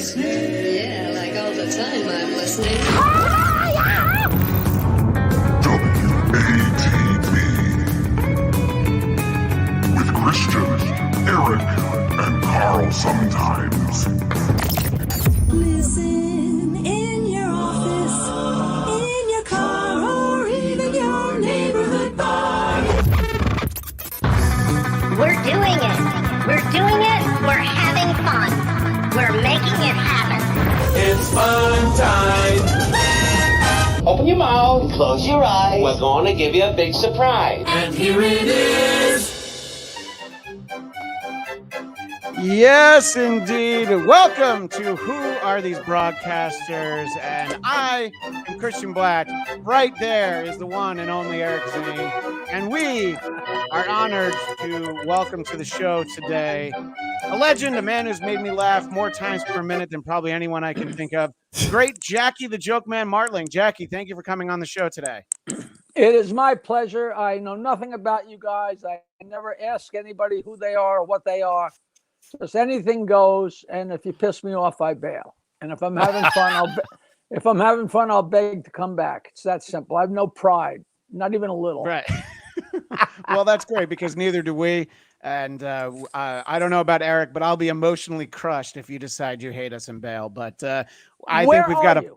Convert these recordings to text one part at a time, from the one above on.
listening? Yeah, like all the time I'm listening. WATP with Christian, Eric, and Carl sometimes. Listen in your office, in your car, or even your neighborhood bar. We're doing it. We're doing it. We're having fun. We're making it happen. It's fun time. Open your mouth, close your eyes. We're going to give you a big surprise. And here it is. Yes, indeed. Welcome to Who Are These Broadcasters? And I am Christian Bladt. Right there is the one and only Eric Zane. And we are honored to welcome to the show today a legend, a man who's made me laugh more times per minute than probably anyone I can think of. Great Jackie, the Jokeman Martling. Jackie, thank you for coming on the show today. It is my pleasure. I know nothing about you guys. I never ask anybody who they are or what they are. Just anything goes, and if you piss me off, I bail. And if I'm having fun, I'll beg to come back. It's that simple. I have no pride, not even a little. Right. Well, that's great because neither do we. And I don't know about Eric, but I'll be emotionally crushed if you decide you hate us and bail. But I think we've got to.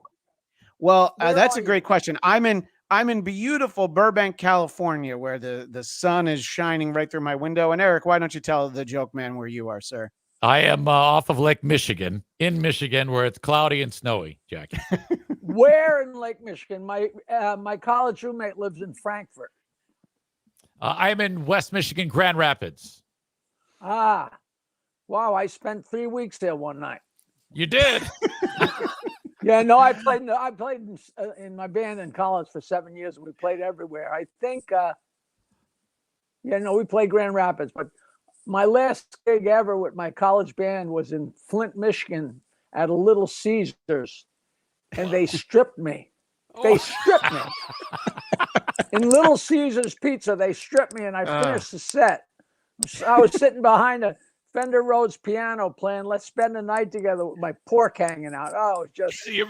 Well, that's a great question. I'm in beautiful Burbank, California, where the sun is shining right through my window. And Eric, why don't you tell the joke man where you are, sir? I am off of Lake Michigan, in Michigan, where it's cloudy and snowy, Jackie. Where in Lake Michigan? My college roommate lives in Frankfurt. I'm in West Michigan, Grand Rapids. Ah, wow! I spent 3 weeks there one night. You did? Yeah, no, I played in my band in college for 7 years, and we played everywhere. I think, we played Grand Rapids, but my last gig ever with my college band was in Flint, Michigan, at a Little Caesars, and they stripped me. They stripped me. In Little Caesars Pizza, they stripped me, and I finished the set. I was sitting behind a Fender Rhodes piano playing "Let's Spend the Night Together" with my pork hanging out. Oh, it's just you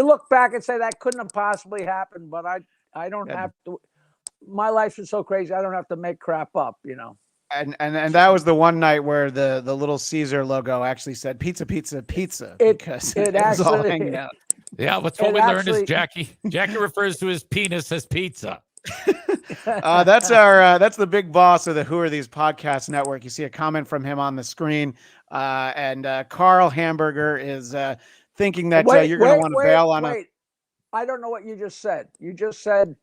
look back and say that couldn't have possibly happened, but I don't have to. My life's been so crazy, I don't have to make crap up, you know. And that was the one night where the Little Caesar logo actually said "pizza, pizza, pizza" because it was all hanging out. Yeah, what's what we learned is Jackie refers to his penis as pizza. That's the big boss of the Who Are These Podcast Network. You see a comment from him on the screen, and Carl Hamburger is thinking that you're going to want to bail on him. I don't know what you just said. You just said,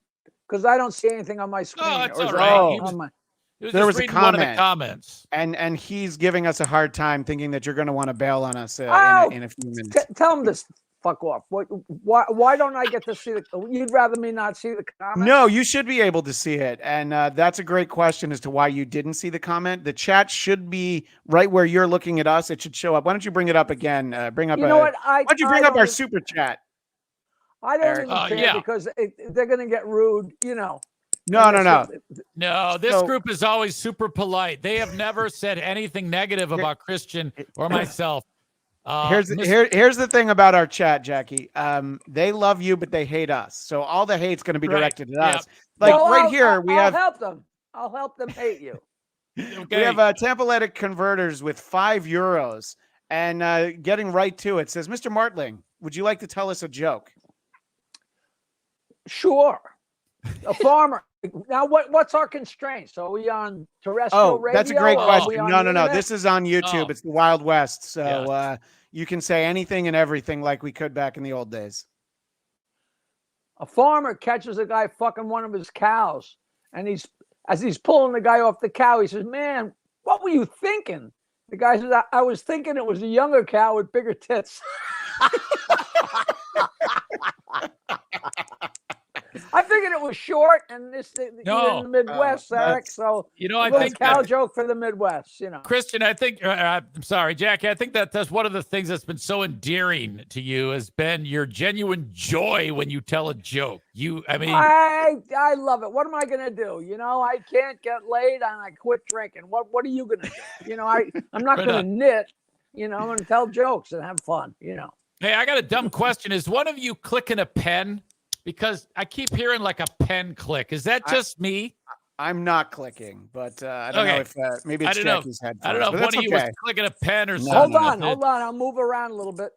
because I don't see anything on my screen. Oh, it's all right. There was a comment. One of the comments, and he's giving us a hard time, thinking that you're going to want to bail on us in a few minutes. Tell him this. Fuck off. Why don't I get to see the? You'd rather me not see the comment? No, you should be able to see it, and that's a great question as to why you didn't see the comment. The chat should be right where you're looking at us. It should show up. Why don't you bring it up again? Why don't you bring up our super chat? I don't even care because they're going to get rude. You know. No. This group is always super polite. They have never said anything negative about Christian or myself. Here's the thing about our chat, Jackie. They love you, but they hate us. So all the hate's going to be directed at us. Like I'll help them. I'll help them hate you. Okay. We have Tampaletic Converters with €5, and getting right to it says, Mr. Martling, would you like to tell us a joke? Sure. A farmer. Now, what's our constraints? So are we on terrestrial radio? That's a great question. No. This is on YouTube. It's the Wild West. So you can say anything and everything like we could back in the old days. A farmer catches a guy fucking one of his cows. And as he's pulling the guy off the cow, he says, "Man, what were you thinking?" The guy says, I was thinking it was a younger cow with bigger tits. I figured it was short, and you're in the Midwest, Eric. So I a think cow joke for the Midwest. Christian, I think I'm sorry, Jackie. I think that's one of the things that's been so endearing to you has been your genuine joy when you tell a joke. I love it. What am I gonna do? I can't get laid, and I quit drinking. What are you gonna do? I'm not gonna knit. I'm gonna tell jokes and have fun. Hey, I got a dumb question. Is one of you clicking a pen? Because I keep hearing like a pen click. Is that just me? I'm not clicking, but I don't know if maybe it's Jackie's headphones. I don't know if one of you was clicking a pen or something. Hold on. I'll move around a little bit.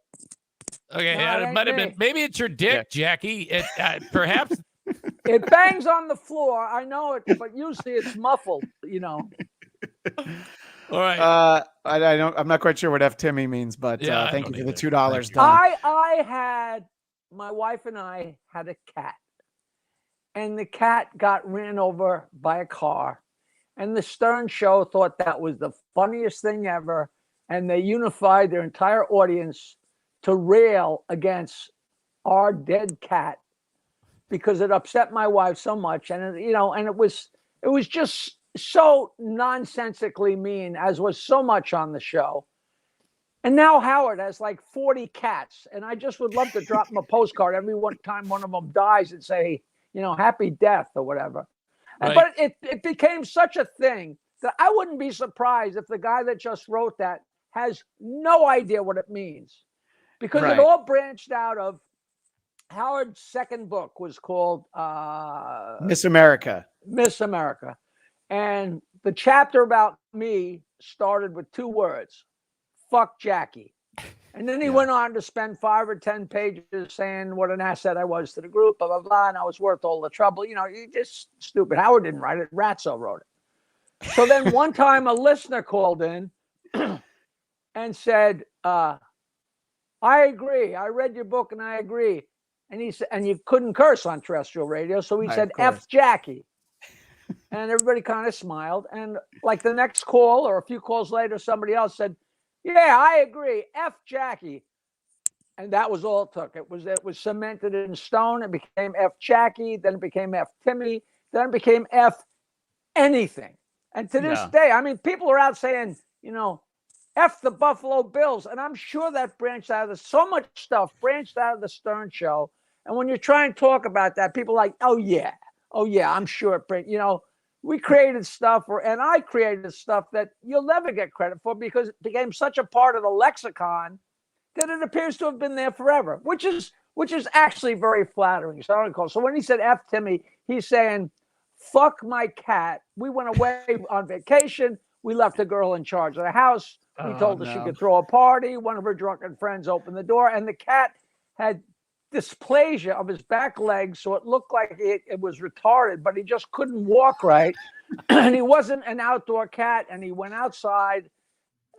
Okay, it might have been. Maybe it's your dick, Jackie. Perhaps. It bangs on the floor. I know it, but usually it's muffled. All right. I'm not quite sure what F Timmy means, but thank you for the $2. My wife and I had a cat, and the cat got ran over by a car, and the Stern Show thought that was the funniest thing ever, and they unified their entire audience to rail against our dead cat because it upset my wife so much, and it was just so nonsensically mean, as was so much on the show. And now Howard has like 40 cats, and I just would love to drop him a postcard every time one of them dies and say, happy death or whatever. Right. But it became such a thing that I wouldn't be surprised if the guy that just wrote that has no idea what it means, because it all branched out of Howard's second book was called Miss America. Miss America. And the chapter about me started with 2 words. Fuck Jackie. And then he went on to spend 5 or 10 pages saying what an asset I was to the group, blah, blah, blah, and I was worth all the trouble. Just stupid. Howard didn't write it. Ratso wrote it. So then one time a listener called in and said, I agree. I read your book and I agree. And he said, and you couldn't curse on terrestrial radio. So he said, F Jackie. And everybody kind of smiled. And like the next call or a few calls later, somebody else said, yeah, I agree. F Jackie. And that was all it took. It was cemented in stone. It became F Jackie. Then it became F Timmy. Then it became F anything. And to this day, people are out saying, F the Buffalo Bills. And I'm sure that branched out of so much stuff branched out of the Stern Show. And when you try and talk about that, people are like, oh yeah, I'm sure it we created stuff, and I created stuff that you'll never get credit for because it became such a part of the lexicon that it appears to have been there forever, which is actually very flattering. So when he said F Timmy, he's saying, fuck my cat. We went away on vacation. We left a girl in charge of the house. We told her she could throw a party. One of her drunken friends opened the door, and the cat had dysplasia of his back legs, so it looked like it was retarded, but he just couldn't walk right. And he wasn't an outdoor cat, and he went outside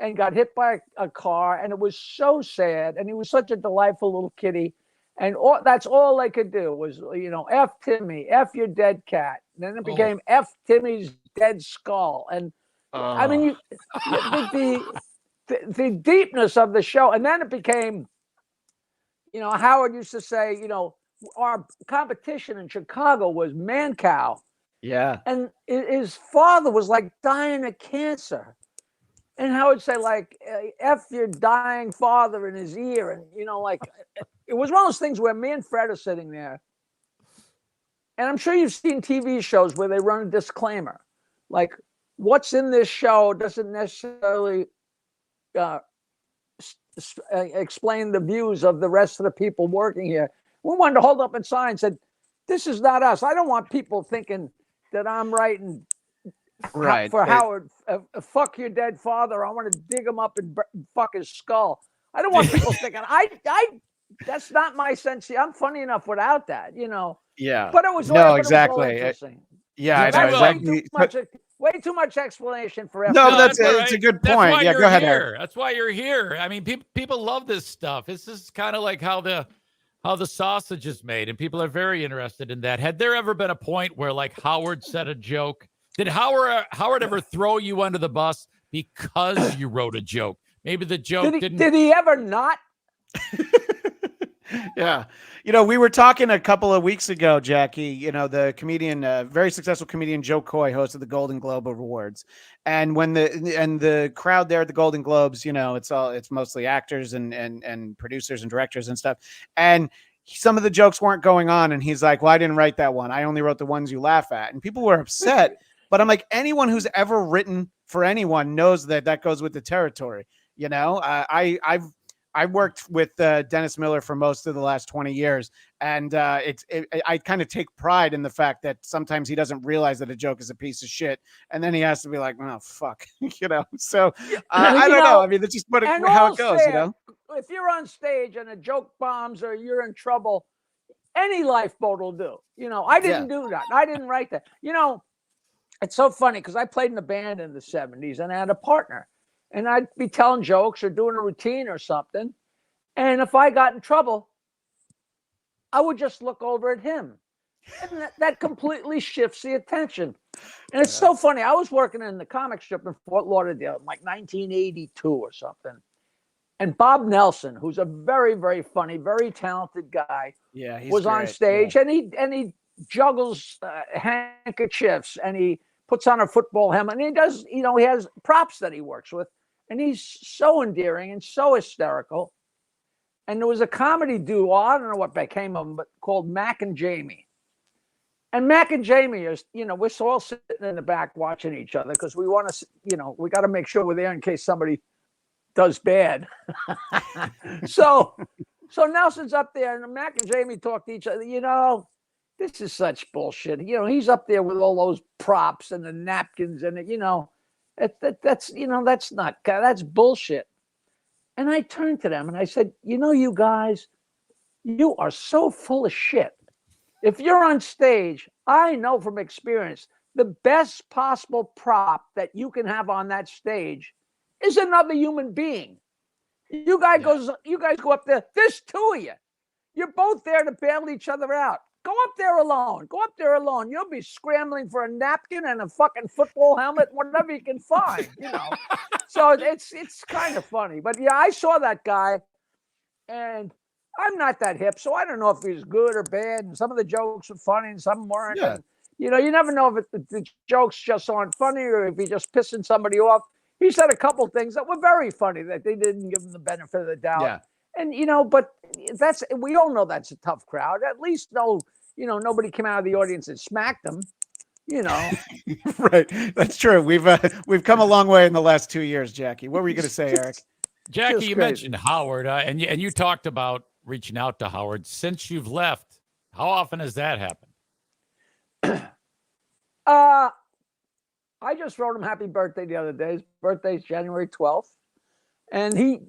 and got hit by a car, and it was so sad. And he was such a delightful little kitty, and that's all they could do was F Timmy, F your dead cat. And then it became F Timmy's dead skull. And the deepness of the show, and then it became Howard used to say, our competition in Chicago was Mancow. Yeah. And his father was like dying of cancer. And Howard would say, like, F your dying father in his ear. And, it was one of those things where me and Fred are sitting there. And I'm sure you've seen TV shows where they run a disclaimer. Like, what's in this show doesn't necessarily explain the views of the rest of the people working here. We wanted to hold up a sign and said, this is not us. I don't want people thinking that I'm writing for Howard, fuck your dead father. I want to dig him up and fuck his skull. I don't want people thinking, that's not my sense. I'm funny enough without that, Yeah. But it was exactly. Yeah, I know exactly. Way too much explanation for everything. No, it's a good point. Yeah, go ahead, Eric. That's why you're here. People love this stuff. It's just kind of like how the sausage is made, and people are very interested in that. Had there ever been a point where like Howard said a joke? Did Howard ever throw you under the bus because you wrote a joke? Maybe the joke didn't. Did he ever not? Yeah. You know, we were talking a couple of weeks ago, Jackie, you know, the comedian, very successful comedian Joe Coy hosted the Golden Globe Awards. And when the crowd there at the Golden Globes, you know, it's mostly actors and producers and directors and stuff. And some of the jokes weren't going on. And he's like, well, I didn't write that one. I only wrote the ones you laugh at. And people were upset. But I'm like, anyone who's ever written for anyone knows that goes with the territory. You know, I worked with Dennis Miller for most of the last 20 years. And I kind of take pride in the fact that sometimes he doesn't realize that a joke is a piece of shit. And then he has to be like, oh, fuck, you know? So I don't know. I mean, that's just how it goes, you know? If you're on stage and a joke bombs or you're in trouble, any lifeboat will do. You know, I didn't do that. I didn't write that. You know, it's so funny because I played in a band in the 70s and I had a partner. And I'd be telling jokes or doing a routine or something. And if I got in trouble, I would just look over at him. And that completely shifts the attention. And it's so funny. I was working in the comic strip in Fort Lauderdale in like 1982 or something. And Bob Nelson, who's a very, very funny, very talented guy, was on stage. And he juggles handkerchiefs and he puts on a football helmet. And he does, you know, he has props that he works with. And he's so endearing and so hysterical. And there was a comedy duo, I don't know what became of them, but called Mac and Jamie. And Mac and Jamie is, you know, we're all sitting in the back watching each other because we want to, you know, we got to make sure we're there in case somebody does bad. So Nelson's up there and Mac and Jamie talk to each other, you know, this is such bullshit. You know, he's up there with all those props and the napkins and, you know, that's, you know, that's bullshit. And I turned to them and I said, you know, you guys, you are so full of shit. If you're on stage, I know from experience, the best possible prop that you can have on that stage is another human being. You guys go up there, there's two of you. You're both there to bail each other out. Go up there alone. Go up there alone. You'll be scrambling for a napkin and a fucking football helmet, whatever you can find, you know. So it's kind of funny. But yeah, I saw that guy and I'm not that hip, so I don't know if he was good or bad. And some of the jokes were funny and some weren't. Yeah. And, you know, you never know if the jokes just aren't funny or if he's just pissing somebody off. He said a couple things that were very funny that they didn't give him the benefit of the doubt. Yeah. And, you know, but we all know that's a tough crowd. At least nobody came out of the audience and smacked them, you know. Right. That's true. We've come a long way in the last 2 years, Jackie. What were you going to say, Eric? Jackie, you mentioned Howard and you talked about reaching out to Howard. Since you've left, how often has that happened? I just wrote him happy birthday the other day. His birthday's January 12th. And he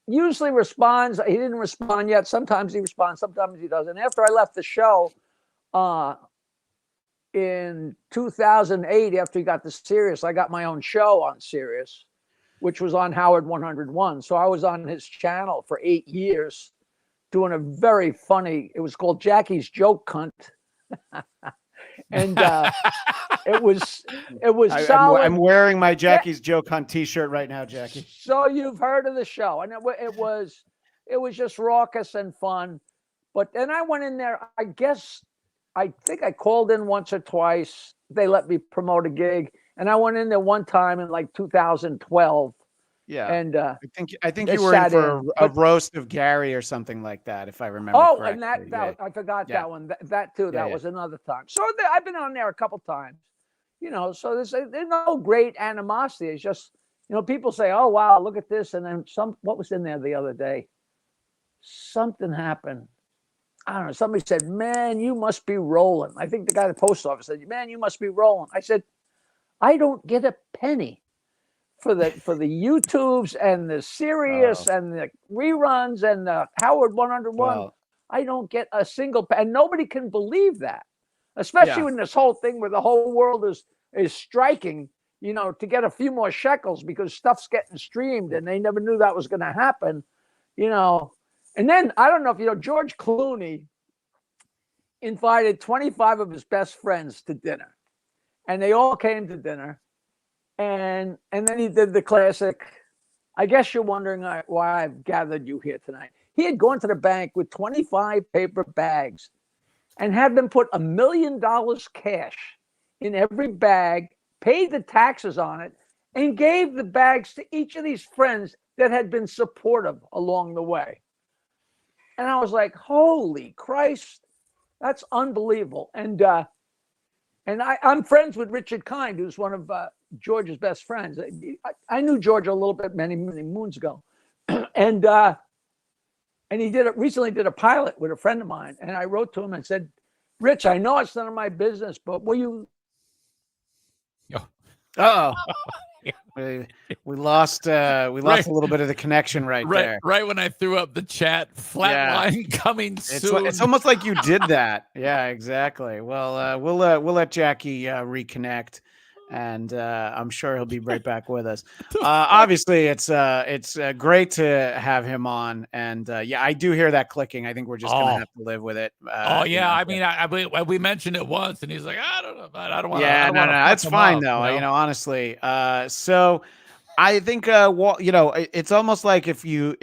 usually responds. He didn't respond yet. Sometimes he responds, sometimes he doesn't. After I left the show in 2008, after he got to Sirius, I got my own show on Sirius, which was on Howard 101. So I was on his channel for 8 years doing a very funny, it was called Jackie's Joke Cunt. And it was solid. I'm wearing my Jackie's Joke Hunt t-shirt right now, Jackie. So you've heard of the show, and it was just raucous and fun. But then I went in there. I think I called in once or twice. They let me promote a gig, and I went in there one time in like 2012. Yeah, and I think you were in for a roast of Gary or something like that, if I remember. Oh, correctly. and I forgot that one. That too. That was another time. So I've been on there a couple times, you know. So there's no great animosity. It's just, you know, people say, "Oh wow, look at this," and then what was in there the other day? Something happened. I don't know. Somebody said, "Man, you must be rolling." I think the guy at the post office said, "Man, you must be rolling." I said, "I don't get a penny for the YouTubes and the Sirius and the reruns and the Howard 101. Wow. I don't get a single and nobody can believe that, especially when this whole thing where the whole world is striking, you know, to get a few more shekels because stuff's getting streamed and they never knew that was going to happen, you know." And then I don't know if you know, George Clooney invited 25 of his best friends to dinner, and they all came to dinner. And then he did the classic, I guess you're wondering why I've gathered you here tonight. He had gone to the bank with 25 paper bags and had them put $1 million cash in every bag, paid the taxes on it, and gave the bags to each of these friends that had been supportive along the way. And I was like, holy Christ, that's unbelievable. And I'm friends with Richard Kind, who's one of George's best friends. I knew George a little bit many moons ago. And he recently did a pilot with a friend of mine. And I wrote to him and said, Rich, I know it's none of my business, but will you? Uh-oh. We lost a little bit of the connection right there. Right when I threw up the chat, flatline coming soon. It's almost like you did that. Yeah, exactly. Well, we'll let Jackie reconnect, and I'm sure he'll be right back with us. Obviously, it's great to have him on, and I do hear that clicking. I think we're just gonna have to live with it. I mean, we mentioned it once, and he's like, I don't know, I don't want. Yeah, no, that's fine though. Honestly. So I think it's almost like if you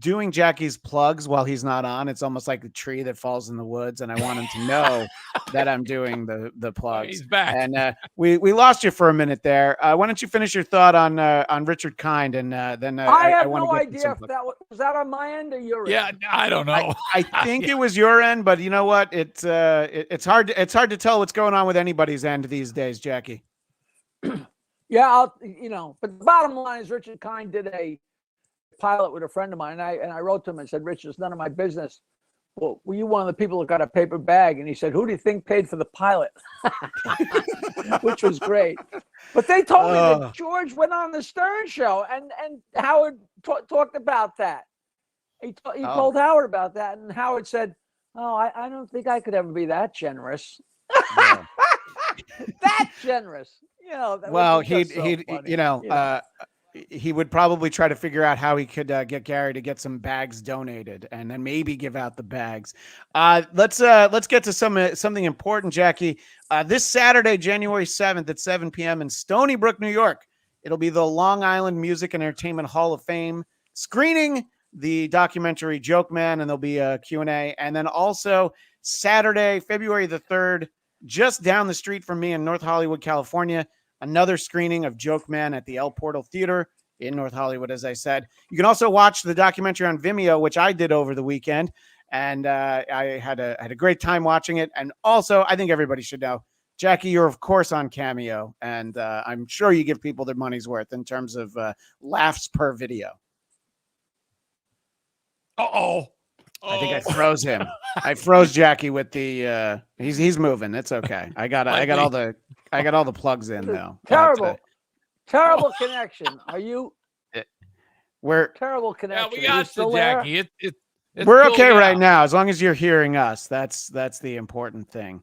doing Jackie's plugs while he's not on, it's almost like the tree that falls in the woods, and I want him to know that I'm doing the plugs. He's back. And we lost you for a minute there. Why don't you finish your thought on Richard Kind, and then I have no idea if that was that on my end or your end. Yeah, I don't know. I think it was your end, but you know what? It's hard to tell what's going on with anybody's end these days, Jackie. Yeah, but the bottom line is Richard Kind did a pilot with a friend of mine, and I wrote to him and said, Rich, it's none of my business. Well, were you one of the people that got a paper bag? And he said, who do you think paid for the pilot? Which was great. But they told me that George went on the Stern show, and Howard talked about that. He told Howard about that, and Howard said, I don't think I could ever be that generous. Yeah. That generous. Well, he would probably try to figure out how he could get Gary to get some bags donated, and then maybe give out the bags. Let's get to something important, Jackie. This Saturday, January 7th at 7 p.m. in Stony Brook, New York, it'll be the Long Island Music and Entertainment Hall of Fame screening the documentary Jokeman, and there'll be a Q&A. And then also Saturday, February the 3rd, just down the street from me in North Hollywood, California, another screening of Jokeman at the El Portal Theater in North Hollywood, as I said. You can also watch the documentary on Vimeo, which I did over the weekend, and I had a great time watching it. And also, I think everybody should know, Jackie, you're of course on Cameo, and I'm sure you give people their money's worth in terms of laughs per video. I think I froze him. I froze Jackie with the he's moving. It's okay. I got all the plugs in though. Terrible connection. Are you? We're terrible connection. Yeah, we got you, Jackie. We're cool okay right now, as long as you're hearing us. That's the important thing.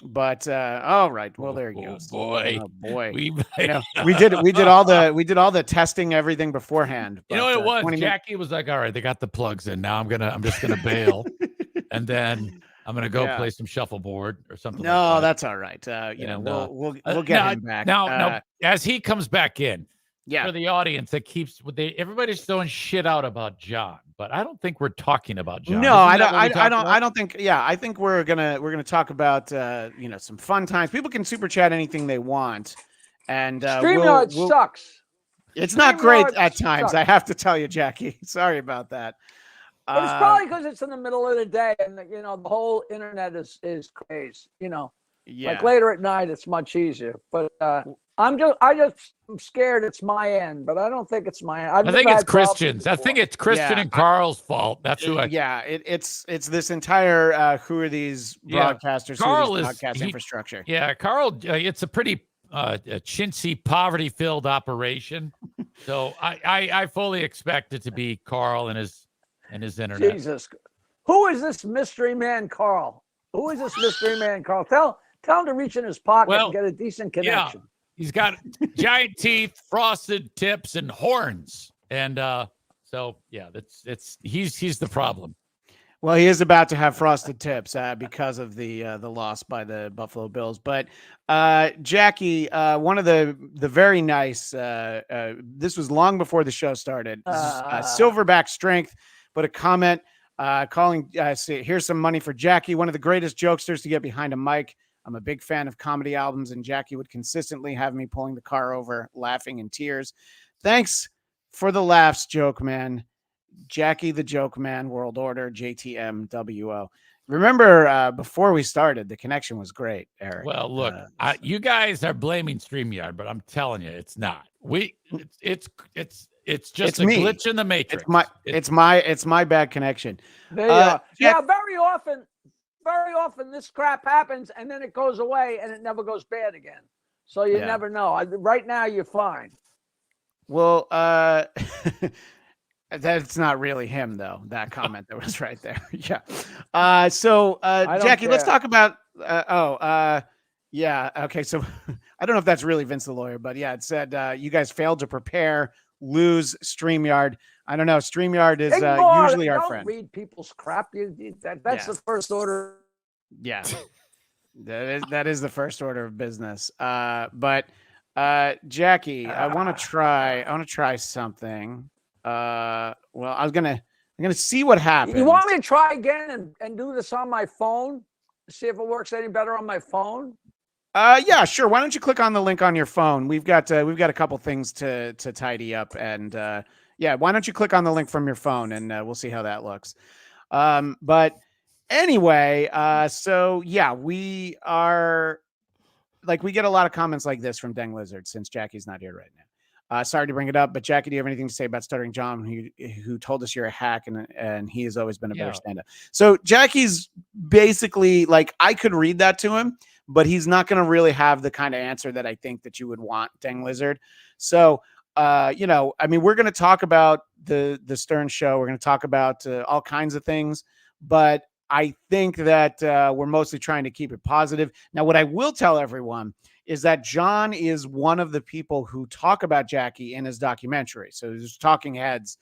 But all right. Well, there you go. Boy. Oh boy. We did all the testing, everything beforehand. But, what it was? Jackie was like, all right, they got the plugs in. Now I'm just gonna bail. And then I'm gonna go play some shuffleboard or something. No, like that. That's all right. We'll get him back. Now, as he comes back in, for the audience that everybody's throwing shit out about John, but I don't think we're talking about John. No, I don't think. Yeah, I think we're gonna talk about some fun times. People can super chat anything they want, and StreamYard sucks. It's not great at times. I have to tell you, Jackie. Sorry about that. But it's probably because it's in the middle of the day, and the whole internet is crazy. Like later at night, it's much easier. But I'm scared it's my end, but I don't think it's my end. I think it's Christian's. I think it's Christian and Carl's fault. That's who it's this entire who are these broadcasters? Carl who are these podcast infrastructure. Yeah, Carl. It's a pretty a chintzy, poverty-filled operation. So I fully expect it to be Carl and his internet. Jesus, who is this mystery man, Carl? Who is this mystery man, Carl? Tell him to reach in his pocket and get a decent connection. Yeah. He's got giant teeth, frosted tips, and horns, and he's the problem. Well, he is about to have frosted tips because of the loss by the Buffalo Bills. But Jackie, one of the very nice. This was long before the show started. Silverback Strength, but a comment calling. Here's some money for Jackie, one of the greatest jokesters to get behind a mic. I'm a big fan of comedy albums, and Jackie would consistently have me pulling the car over, laughing in tears. Thanks for the laughs, Jokeman. Jackie the Jokeman, World Order, JTMWO. Remember, before we started, the connection was great, Eric. Well, look, you guys are blaming StreamYard, but I'm telling you, it's not. It's just a glitch in the matrix. It's my bad connection. There you are. Yeah, very often this crap happens and then it goes away and it never goes bad again. So you never know. Right now, you're fine. Well, that's not really him, though. That comment that was right there. Yeah. So, Jackie, let's talk about. Yeah. Okay. So, I don't know if that's really Vince the lawyer, but yeah, it said you guys failed to prepare, lose StreamYard. I don't know. StreamYard is usually our friend. Don't read people's crap. That's the first order. Yeah. that is the first order of business. But Jackie, I want to try something. Well, I'm gonna see what happens. You want me to try again and do this on my phone? See if it works any better on my phone? Yeah, sure. Why don't you click on the link on your phone? We've got a couple things to tidy up, and why don't you click on the link from your phone, and we'll see how that looks. But anyway, so yeah, we are we get a lot of comments like this from Deng Lizard since Jackie's not here right now. Sorry to bring it up, but Jackie, do you have anything to say about Stuttering John, who told us you're a hack and he has always been a better stand-up? So Jackie's basically I could read that to him, but he's not going to really have the kind of answer that I think that you would want, Deng Lizard. So, we're going to talk about the Stern Show. We're going to talk about all kinds of things, but I think that we're mostly trying to keep it positive. Now, what I will tell everyone is that John is one of the people who talk about Jackie in his documentary. So there's Talking Heads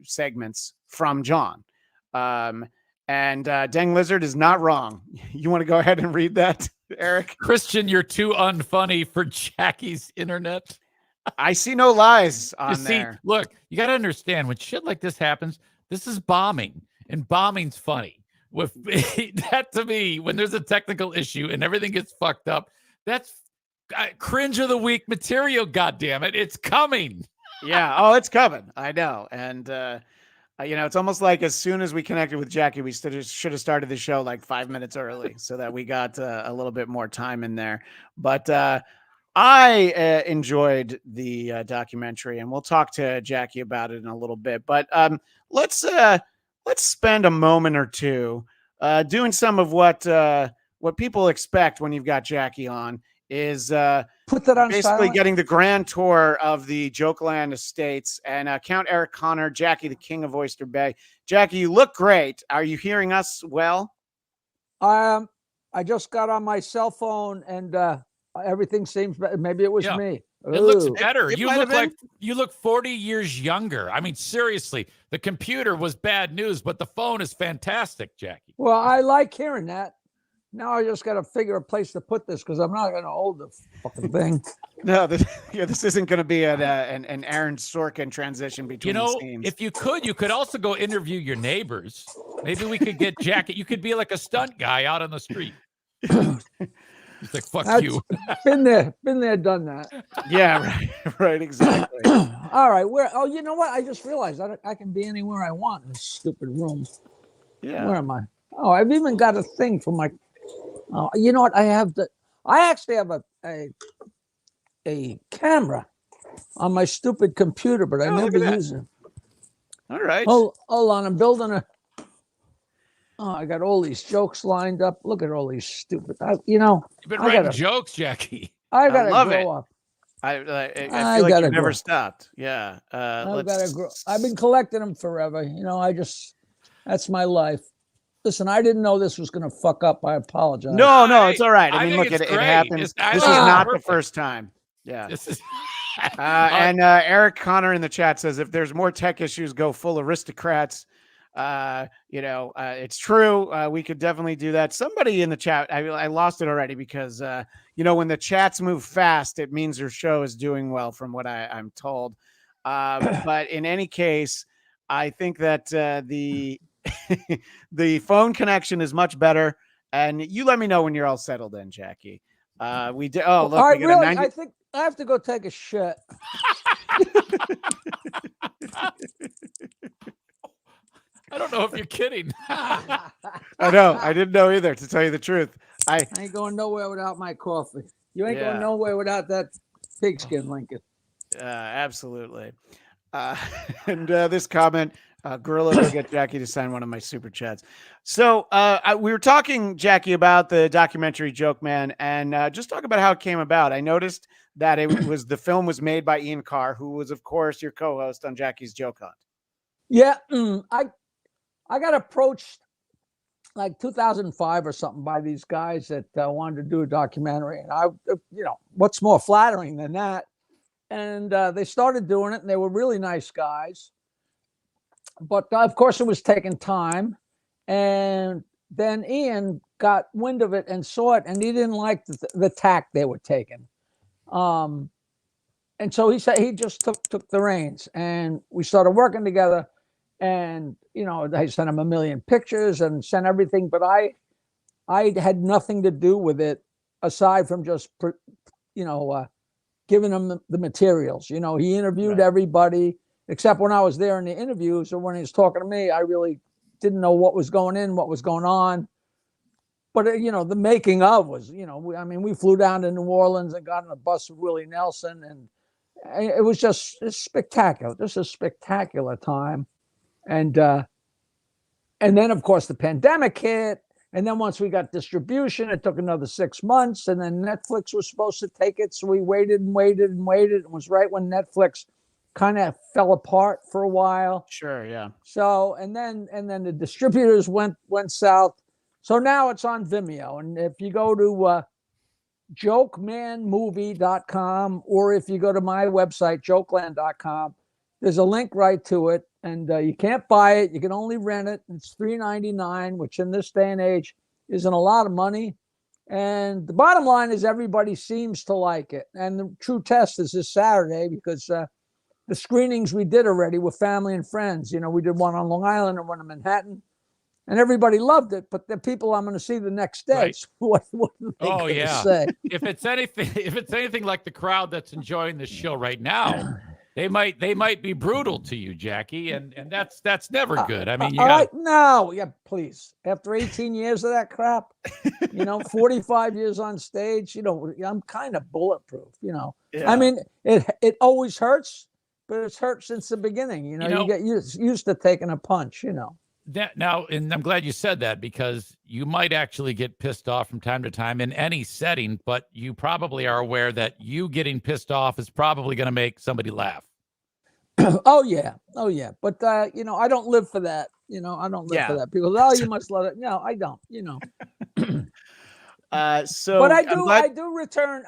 segments from John. And Deng Lizard is not wrong. You want to go ahead and read that, Eric? Christian, you're too unfunny for Jackie's internet. I see no lies on there. Look, you got to understand, when shit like this happens, this is bombing, and bombing's funny. With that, to me, when there's a technical issue and everything gets fucked up, that's cringe of the week material. God damn it. It's coming. Yeah. Oh, it's coming. I know. And, it's almost like as soon as we connected with Jackie, we should have started the show 5 minutes early so that we got a little bit more time in there. But I enjoyed the documentary, and we'll talk to Jackie about it in a little bit. But let's spend a moment or two doing some of what people expect when you've got Jackie on is put that on basically silent. Getting the grand tour of the Jokeland estates and Count Eric Connor, Jackie, the king of Oyster Bay. Jackie, you look great. Are you hearing us well? I just got on my cell phone and everything seems better. Maybe it was me. It looks better. It You might look have like you look 40 years younger. I mean, seriously, the computer was bad news, but the phone is fantastic, Jackie. Well, I like hearing that. Now I just got to figure a place to put this because I'm not going to hold the fucking thing. No, this isn't going to be an Aaron Sorkin transition between scenes. If you could also go interview your neighbors. Maybe we could get Jackie. You could be like a stunt guy out on the street. He's like, fuck you. Been there, done that. Yeah, right, exactly. All right, you know what? I just realized I can be anywhere I want in this stupid room. Yeah. Where am I? Oh, I've even got a thing for my. You know what? I actually have a camera on my stupid computer, but I never use it. All right. Hold on, I'm building a. Oh, I got all these jokes lined up. Look at all these stupid. You've been writing jokes, Jackie. I gotta love grow it. up. I feel like you've never stopped. Yeah. I've been collecting them forever. That's my life. Listen, I didn't know this was going to fuck up. I apologize. No, it's all right. I mean, look, it happens. This is not the first time. Yeah. And Eric Connor in the chat says, if there's more tech issues, go full aristocrats. It's true. We could definitely do that. Somebody in the chat, I lost it already because, when the chats move fast, it means your show is doing well from what I'm told. But in any case, I think that the phone connection is much better. And you let me know when you're all settled in, Jackie. We did. Oh, look, we got a 90. I think I have to go take a shit. I don't know if you're kidding. I know. I didn't know either, to tell you the truth. I ain't going nowhere without my coffee. You ain't going nowhere without that pigskin, Lincoln. Absolutely. And this comment, Gorilla, go get Jackie to sign one of my super chats. So we were talking, Jackie, about the documentary Jokeman, and just talk about how it came about. I noticed that the film was made by Ian Carr, who was, of course, your co-host on Jackie's Joke Hunt. Yeah, I got approached like 2005 or something by these guys that wanted to do a documentary, and what's more flattering than that? And they started doing it, and they were really nice guys. But of course, it was taking time. And then Ian got wind of it and saw it, and he didn't like the tack they were taking. And so he said he just took the reins, and we started working together. And I sent him a million pictures and sent everything, but I had nothing to do with it aside from just giving him the materials. He interviewed everybody except when I was there in the interviews, or when he was talking to me, I really didn't know what was going on. But the making of was, we flew down to New Orleans and got on a bus with Willie Nelson, and it was just spectacular. This is a spectacular time. And then of course the pandemic hit. And then once we got distribution, it took another 6 months, and then Netflix was supposed to take it. So we waited and waited and waited. It was right when Netflix kind of fell apart for a while. Sure. Yeah. So, and then the distributors went south. So now it's on Vimeo. And if you go to jokemanmovie.com, or if you go to my website, jokeland.com, there's a link right to it. And you can't buy it. You can only rent it. It's $3.99, which in this day and age isn't a lot of money. And the bottom line is everybody seems to like it. And the true test is this Saturday, because the screenings we did already with family and friends. We did one on Long Island and one in Manhattan. And everybody loved it. But the people I'm going to see the next day, Right. what are they going to say? If it's anything like the crowd that's enjoying the show right now, They might be brutal to you, Jackie, and that's never good. I mean, please. After 18 years of that crap, 45 years on stage, I'm kind of bulletproof. Yeah. I mean, it always hurts, but it's hurt since the beginning. You get used to taking a punch. That now, and I'm glad you said that, because you might actually get pissed off from time to time in any setting, but you probably are aware that you getting pissed off is probably going to make somebody laugh. Oh yeah. But I don't live for that. I don't live for that. People, you must let it. No, I don't. So, but I do return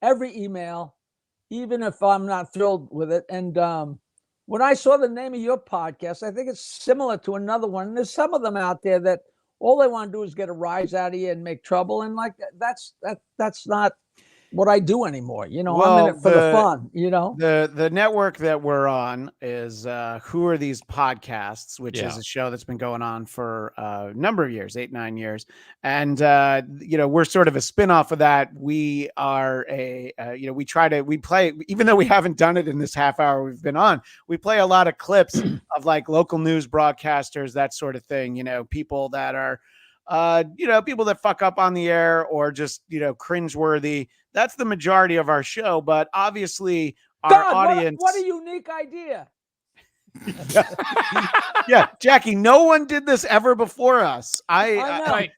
every email, even if I'm not thrilled with it. And when I saw the name of your podcast, I think it's similar to another one. And there's some of them out there that all they want to do is get a rise out of you and make trouble. And that's not what I do anymore. I'm in it for the fun, The network that we're on is Who Are These Podcasts, which is a show that's been going on for a number of years, 8-9 years. And, we're sort of a spinoff of that. We are we play, even though we haven't done it in this half hour we've been on, we play a lot of clips of like local news broadcasters, that sort of thing, people that are, people that fuck up on the air or just, cringeworthy. That's the majority of our show, but obviously our audience. What a unique idea. Yeah, Jackie, no one did this ever before us. I know. I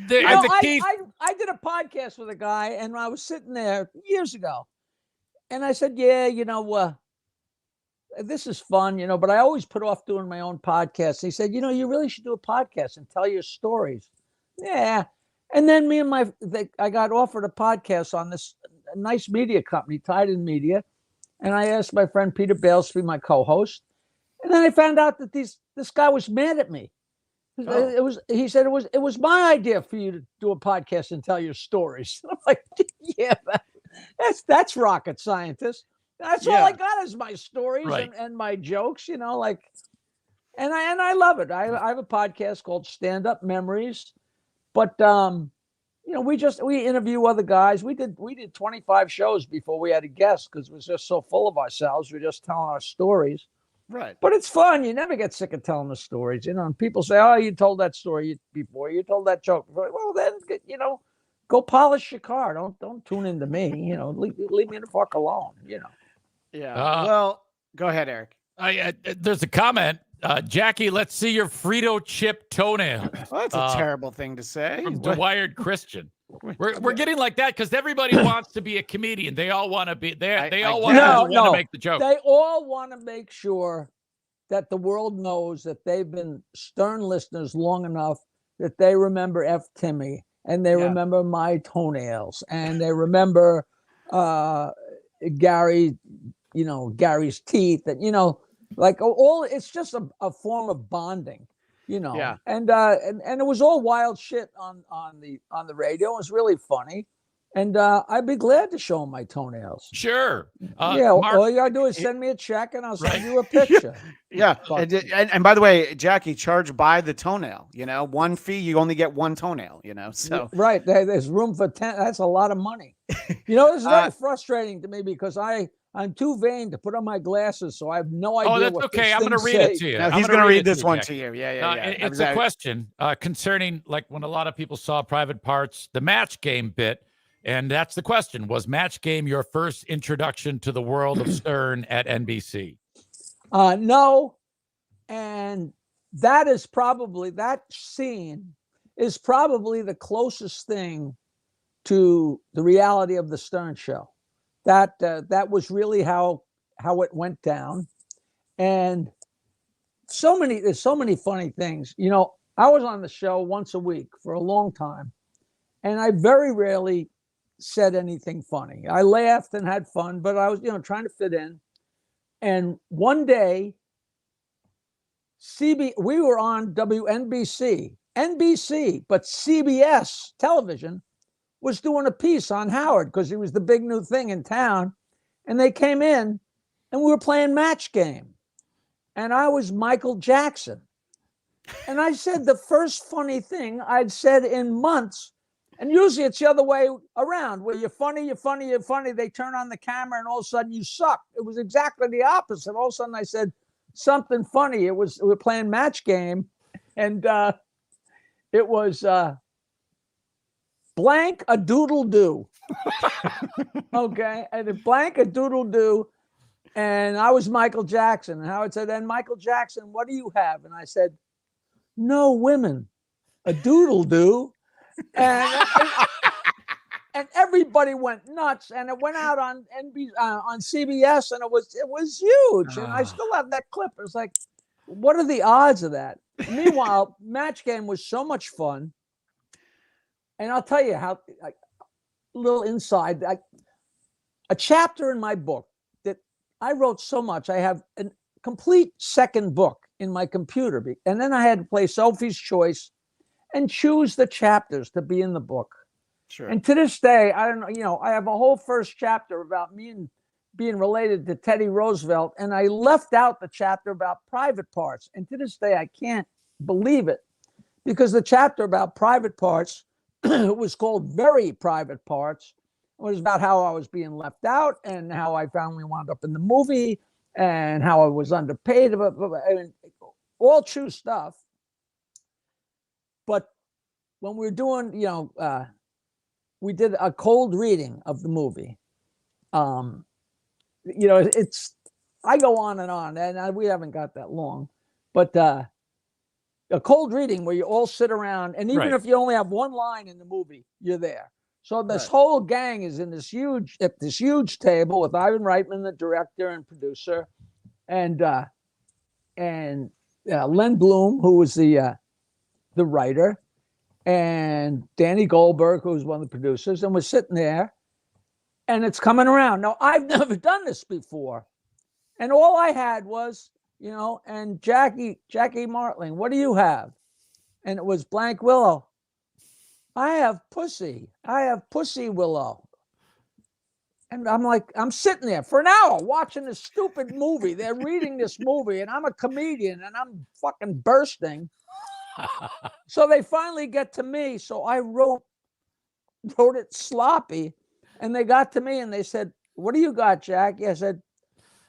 did a podcast with a guy, and I was sitting there years ago, and I said, this is fun, but I always put off doing my own podcast. He said, you really should do a podcast and tell your stories. Yeah. And then I got offered a podcast on this nice media company, Titan Media. And I asked my friend Peter Bales to be my co-host. And then I found out that this guy was mad at me. Oh. He said it was my idea for you to do a podcast and tell your stories. I'm like, yeah, that's rocket scientist. That's all I got is my stories Right. and my jokes, you know, like, and I love it. I have a podcast called Stand Up Memories, but you know, we interview other guys. We did 25 shows before we had a guest because we're just so full of ourselves. We're just telling our stories. Right. But it's fun. You never get sick of telling the stories, you know. And people say, "Oh, you told that story before. You told that joke before." Well, then, you know, go polish your car. Don't tune into me. You know, leave me the fuck alone. You know. Yeah. Uh, Well, go ahead, Eric. There's a comment. Jackie, let's see your Frito chip toenail. Well, that's a terrible thing to say. From What- Wired Christian. We're getting like that because everybody wants to be a comedian. They all want to be there. They all want to make the joke. They all want to make sure that the world knows that they've been Stern listeners long enough that they remember F. Timmy and they remember my toenails and they remember Gary, you know, Gary's teeth, and you know, like all. It's just a form of bonding. You know, and it was all wild shit on the radio. It was really funny, and I'd be glad to show them my toenails. Sure. Mark, all you gotta do is send me a check, and I'll send you a picture. And by the way, Jackie, charge by the toenail. You know, one fee, you only get one toenail. You know, so right there's room for 10. That's a lot of money. You know, it's very frustrating to me because I'm too vain to put on my glasses, so I have no idea. Oh, that's what okay. this I'm going to thing read say. it to you. No, he's going to read this one to you. Yeah. It's a question concerning, like, when a lot of people saw Private Parts, the Match Game bit, and that's the question: was Match Game your first introduction to the world of Stern at NBC? No, and that scene is probably the closest thing to the reality of the Stern Show. That was really how it went down, and there's so many funny things. You know, I was on the show once a week for a long time, and I very rarely said anything funny. I laughed and had fun, but I was, you know, trying to fit in. And one day, we were on WNBC, NBC, but CBS television was doing a piece on Howard because he was the big new thing in town. And they came in and we were playing Match Game. And I was Michael Jackson. And I said the first funny thing I'd said in months. And usually it's the other way around, where you're funny. They turn on the camera and all of a sudden you suck. It was exactly the opposite. All of a sudden I said something funny. We were playing Match Game. And it was... blank a doodle do. Okay. And it blank a doodle do. And I was Michael Jackson. And Howard said, "And Michael Jackson, what do you have?" And I said, "No women, a doodle do." And everybody went nuts. And it went out on on CBS, and it was huge. And I still have that clip. It was like, what are the odds of that? Meanwhile, Match Game was so much fun. And I'll tell you how, a little inside, a chapter in my book that I wrote so much. I have a complete second book in my computer. And then I had to play Sophie's Choice and choose the chapters to be in the book. Sure. And to this day, I don't know, you know, I have a whole first chapter about me and being related to Teddy Roosevelt. And I left out the chapter about Private Parts. And to this day, I can't believe it because the chapter about Private Parts it was called Very Private Parts. It was about how I was being left out and how I finally wound up in the movie and how I was underpaid. All true stuff. But when we were doing, you know, we did a cold reading of the movie. You know, I go on, and we haven't got that long, but a cold reading where you all sit around, and even if you only have one line in the movie, you're there. So this whole gang is in this huge table with Ivan Reitman, the director and producer, and Len Bloom, who was the writer, and Danny Goldberg, who was one of the producers, and we're sitting there, and it's coming around. Now, I've never done this before, and all I had was and Jackie Martling, what do you have? And it was blank Willow. I have pussy. Willow. And I'm like, I'm sitting there for an hour watching this stupid movie. They're reading this movie, and I'm a comedian, and I'm fucking bursting. So they finally get to me. So I wrote it sloppy, and they got to me, and they said, "What do you got, Jackie?" I said,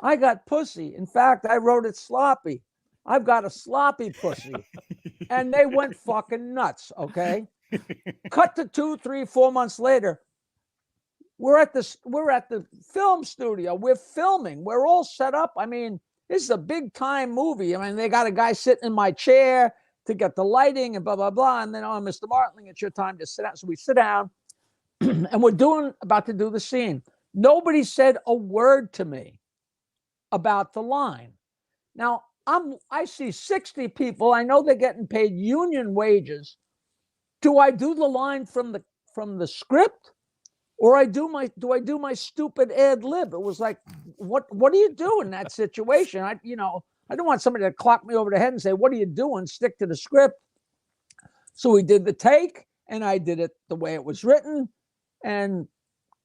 "I got pussy. In fact, I wrote it sloppy. I've got a sloppy pussy." And they went fucking nuts. Okay. Cut to 2, 3, 4 months later. We're at the film studio. We're filming. We're all set up. I mean, this is a big time movie. I mean, they got a guy sitting in my chair to get the lighting and blah, blah, blah. And then, oh, Mr. Martling, it's your time to sit down. So we sit down and we're about to do the scene. Nobody said a word to me about the line. Now, I see 60 people. I know they're getting paid union wages. Do I do the line from the script? Or do I do my stupid ad lib? It was like, what do you do in that situation? I don't want somebody to clock me over the head and say, what are you doing? Stick to the script. So we did the take, and I did it the way it was written, and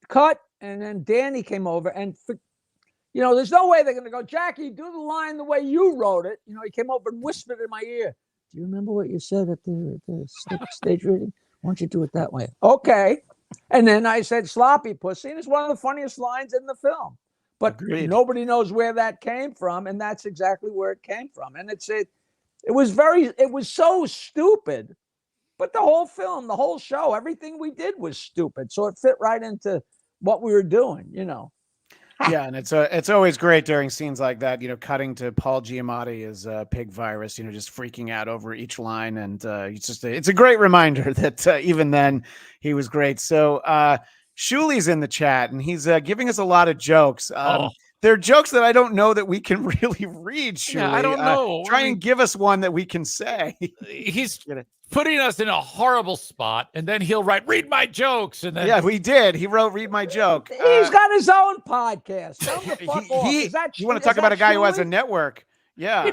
cut. And then Danny came over, and there's no way they're going to go, Jackie, do the line the way you wrote it. He came over and whispered in my ear, do you remember what you said at the stage reading? Why don't you do it that way? Okay. And then I said sloppy pussy, and it's one of the funniest lines in the film. But Nobody knows where that came from, and that's exactly where it came from. And it was so stupid. But the whole film, the whole show, everything we did was stupid. So it fit right into what we were doing, Yeah, and it's always great during scenes like that, cutting to Paul Giamatti as Pig Virus, just freaking out over each line, and it's a great reminder that even then he was great. So Shuli's in the chat, and he's giving us a lot of jokes. They're jokes that I don't know that we can really read, Shuli. Yeah, I don't know. Try and give us one that we can say. He's putting us in a horrible spot, and then he'll write, read my jokes. And then we did. He wrote, read my joke. He's got his own podcast. Tell him to fuck off. You want to talk about a guy who has a network? Yeah.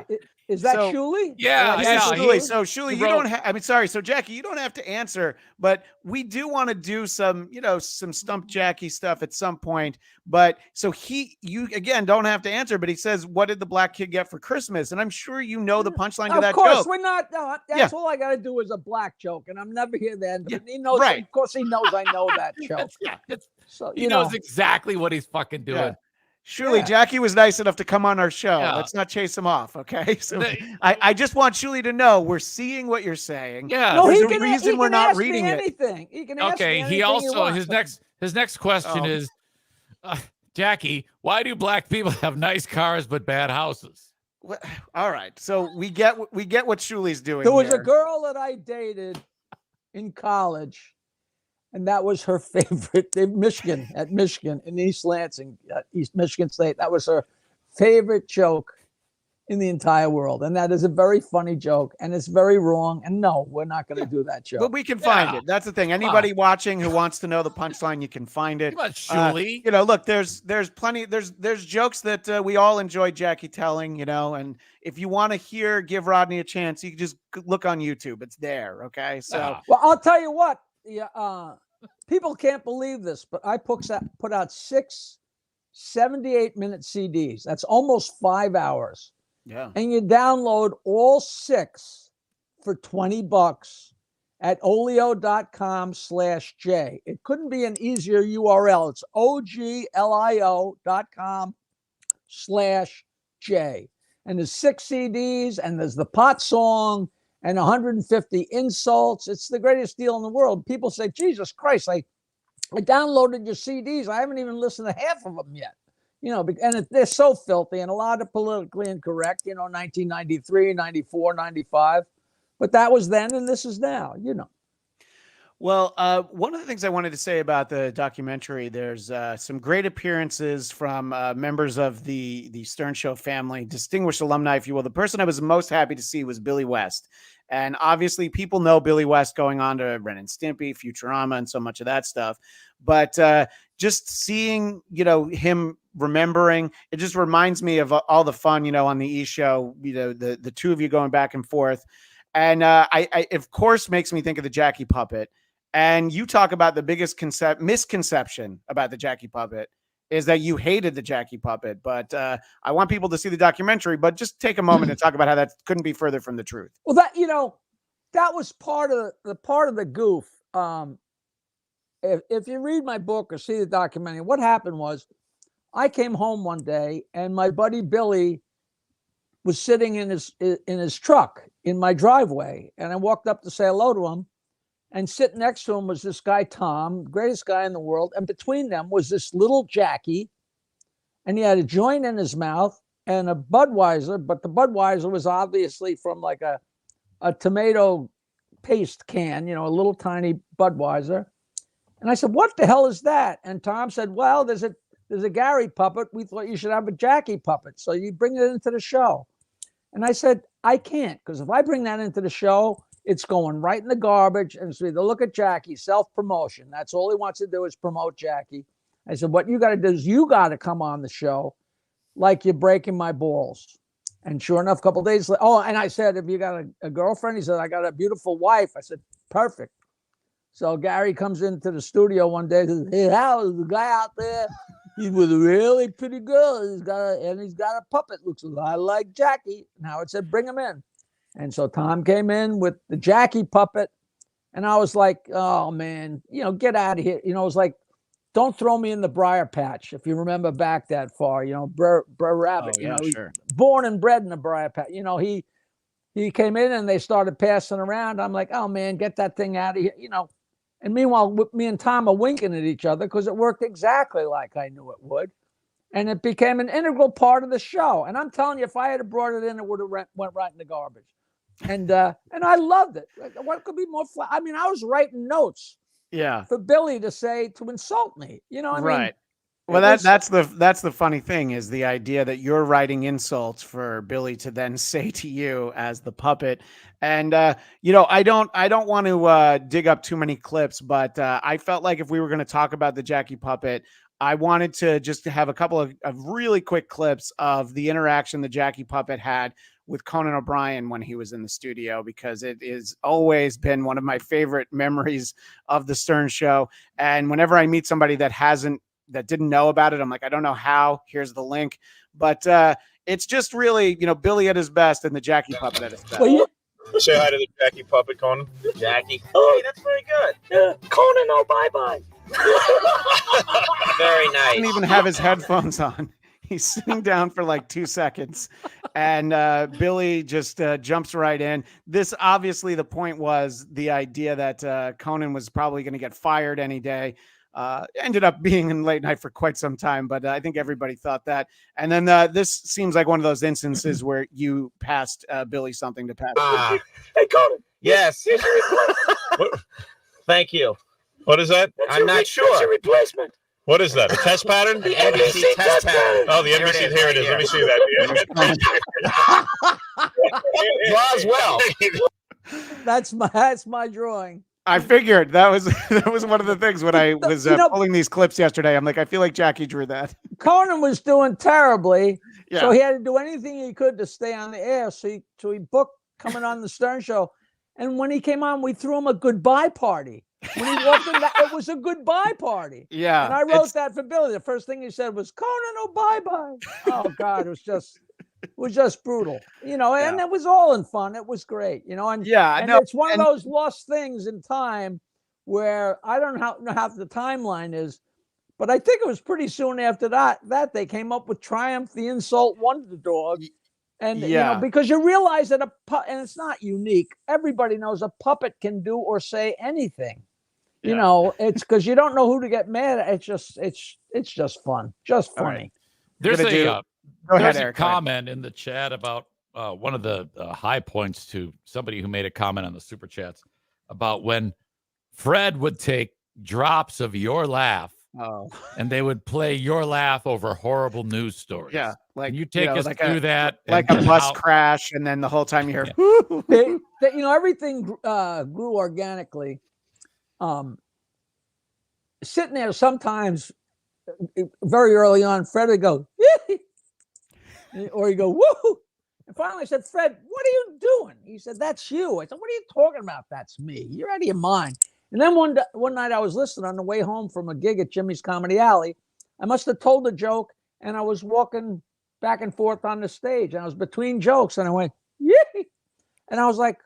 Is that Shuli? Yeah, Shuli. So Shuli, you don't have, sorry. So Jackie, you don't have to answer, but we do want to do some, some Stump Jackie stuff at some point. But so you again don't have to answer, but he says, what did the black kid get for Christmas? And I'm sure the punchline to that joke. Of course, we're not. No, that's all I got to do is a black joke, and I'm never here then. But he knows. Right. Of course, he knows I know that joke. So he knows exactly what he's fucking doing. Yeah. Shuli, Jackie was nice enough to come on our show. Yeah. Let's not chase him off, okay? So I just want Shuli to know we're seeing what you're saying. Yeah, no, there's a reason we're not reading it. Anything. He can ask me anything he also he wants. his next question is, Jackie, why do black people have nice cars but bad houses? All right, so we get what Shuli's doing. There was a girl that I dated in college. And that was her favorite in Michigan, in East Lansing, East Michigan State. That was her favorite joke in the entire world. And that is a very funny joke. And it's very wrong. And no, we're not going to do that joke. But we can find it. That's the thing. Anybody watching who wants to know the punchline, you can find it. Come on, Shuli. Look, there's plenty. There's jokes that we all enjoy Jackie telling, and if you want to give Rodney a chance, you can just look on YouTube. It's there. Okay. So, well, I'll tell you what. People can't believe this, but I put out 6 78-minute CDs. That's almost 5 hours. Yeah. And you download all 6 for $20 at olio.com/J. It couldn't be an easier URL. It's oglio.com/J. And there's 6 CDs, and there's the pot song, and 150 insults. It's the greatest deal in the world. People say, Jesus Christ, I downloaded your CDs. I haven't even listened to half of them yet. And they're so filthy, and a lot of politically incorrect, 1993, 94, 95. But that was then, and this is now, Well, one of the things I wanted to say about the documentary, there's some great appearances from members of the Stern Show family, distinguished alumni, if you will. The person I was most happy to see was Billy West. And obviously people know Billy West going on to Ren and Stimpy, Futurama, and so much of that stuff. But just seeing, him remembering. It just reminds me of all the fun, on the E show, the two of you going back and forth. And I of course makes me think of the Jackie puppet. And you talk about the biggest misconception about the Jackie puppet is that you hated the Jackie puppet. But I want people to see the documentary, but just take a moment and talk about how that couldn't be further from the truth. Well, that was part of the goof. If you read my book or see the documentary, what happened was I came home one day and my buddy Billy was sitting in his truck in my driveway. And I walked up to say hello to him, and sitting next to him was this guy, Tom, greatest guy in the world. And between them was this little Jackie, and he had a joint in his mouth and a Budweiser, but the Budweiser was obviously from like a tomato paste can, a little tiny Budweiser. And I said, what the hell is that? And Tom said, well, there's a Gary puppet. We thought you should have a Jackie puppet. So you bring it into the show. And I said, I can't, because if I bring that into the show, it's going right in the garbage. And so look at Jackie, self-promotion. That's all he wants to do is promote Jackie. I said, what you got to do is you got to come on the show like you're breaking my balls. And sure enough, a couple of days later, and I said, have you got a girlfriend? He said, I got a beautiful wife. I said, perfect. So Gary comes into the studio one day and says, hey, Hal, there's a guy out there. He's with a really pretty girl. He's got a puppet. Looks a lot like Jackie. And Howard said, bring him in. And so Tom came in with the Jackie puppet. And I was like, oh, man, get out of here. It was like, don't throw me in the briar patch. If you remember back that far, Brer Rabbit, sure. Born and bred in the briar patch. He came in and they started passing around. I'm like, oh, man, get that thing out of here. And meanwhile, me and Tom are winking at each other because it worked exactly like I knew it would. And it became an integral part of the show. And I'm telling you, if I had brought it in, it would have went right in the garbage. And I loved it. What could be more fun? I mean, I was writing notes for Billy to insult me. Right. Well, that's the funny thing is the idea that you're writing insults for Billy to then say to you as the puppet. And I don't want to dig up too many clips, but I felt like if we were going to talk about the Jackie puppet, I wanted to just have a couple of really quick clips of the interaction the Jackie puppet had with Conan O'Brien when he was in the studio, because it is always been one of my favorite memories of the Stern Show. And whenever I meet somebody that didn't know about it, I'm like, I don't know how. Here's the link. But it's just really, Billy at his best and the Jackie puppet at his best. Well, say hi to the Jackie puppet, Conan. Jackie. Oh, hey, that's very good. Yeah. Conan, oh, bye-bye. Very nice. He didn't even have his headphones on. He's sitting down for like 2 seconds, and Billy just jumps right in. This, obviously, the point was the idea that Conan was probably going to get fired any day. Ended up being in late night for quite some time, but I think everybody thought that. And then this seems like one of those instances where you passed Billy something to pass. Hey, Conan. Yes. Thank you. What is that? I'm not sure. That's your replacement. What is that? A test pattern? The NBC test pattern. Oh, the NBC. Here it is. Let me see that. Draws well. That's my drawing. I figured that was one of the things when I was pulling these clips yesterday. I'm like, I feel like Jackie drew that. Conan was doing terribly, Yeah. so he had to do anything he could to stay on the air. So he booked coming on the Stern Show, and when he came on, we threw him a goodbye party. When he walked in, it was a goodbye party. Yeah, and I wrote that for Billy. The first thing he said was, "Conan, oh bye bye." Oh God, it was just brutal, and it was all in fun. It was great, and it's one of those lost things in time where I don't know how the timeline is, but I think it was pretty soon after that they came up with Triumph the Insult Wonder Dog. And, because you realize that and it's not unique. Everybody knows a puppet can do or say anything. It's because you don't know who to get mad at. It's just fun, just funny. Right. There's Eric, a comment in the chat about one of the high points to somebody who made a comment on the super chats about when Fred would take drops of your laugh. Oh, and they would play your laugh over horrible news stories. Yeah, like Can you take us through that, like a bus crash, and then the whole time you hear, everything grew organically. Sitting there sometimes very early on, Fred would go, or he'd go, woo. And finally I said, Fred, what are you doing? He said, that's you. I said, what are you talking about? That's me. You're out of your mind. And then one night I was listening on the way home from a gig at Jimmy's Comedy Alley. I must have told a joke, and I was walking back and forth on the stage, and I was between jokes, and I went, yee! And I was like,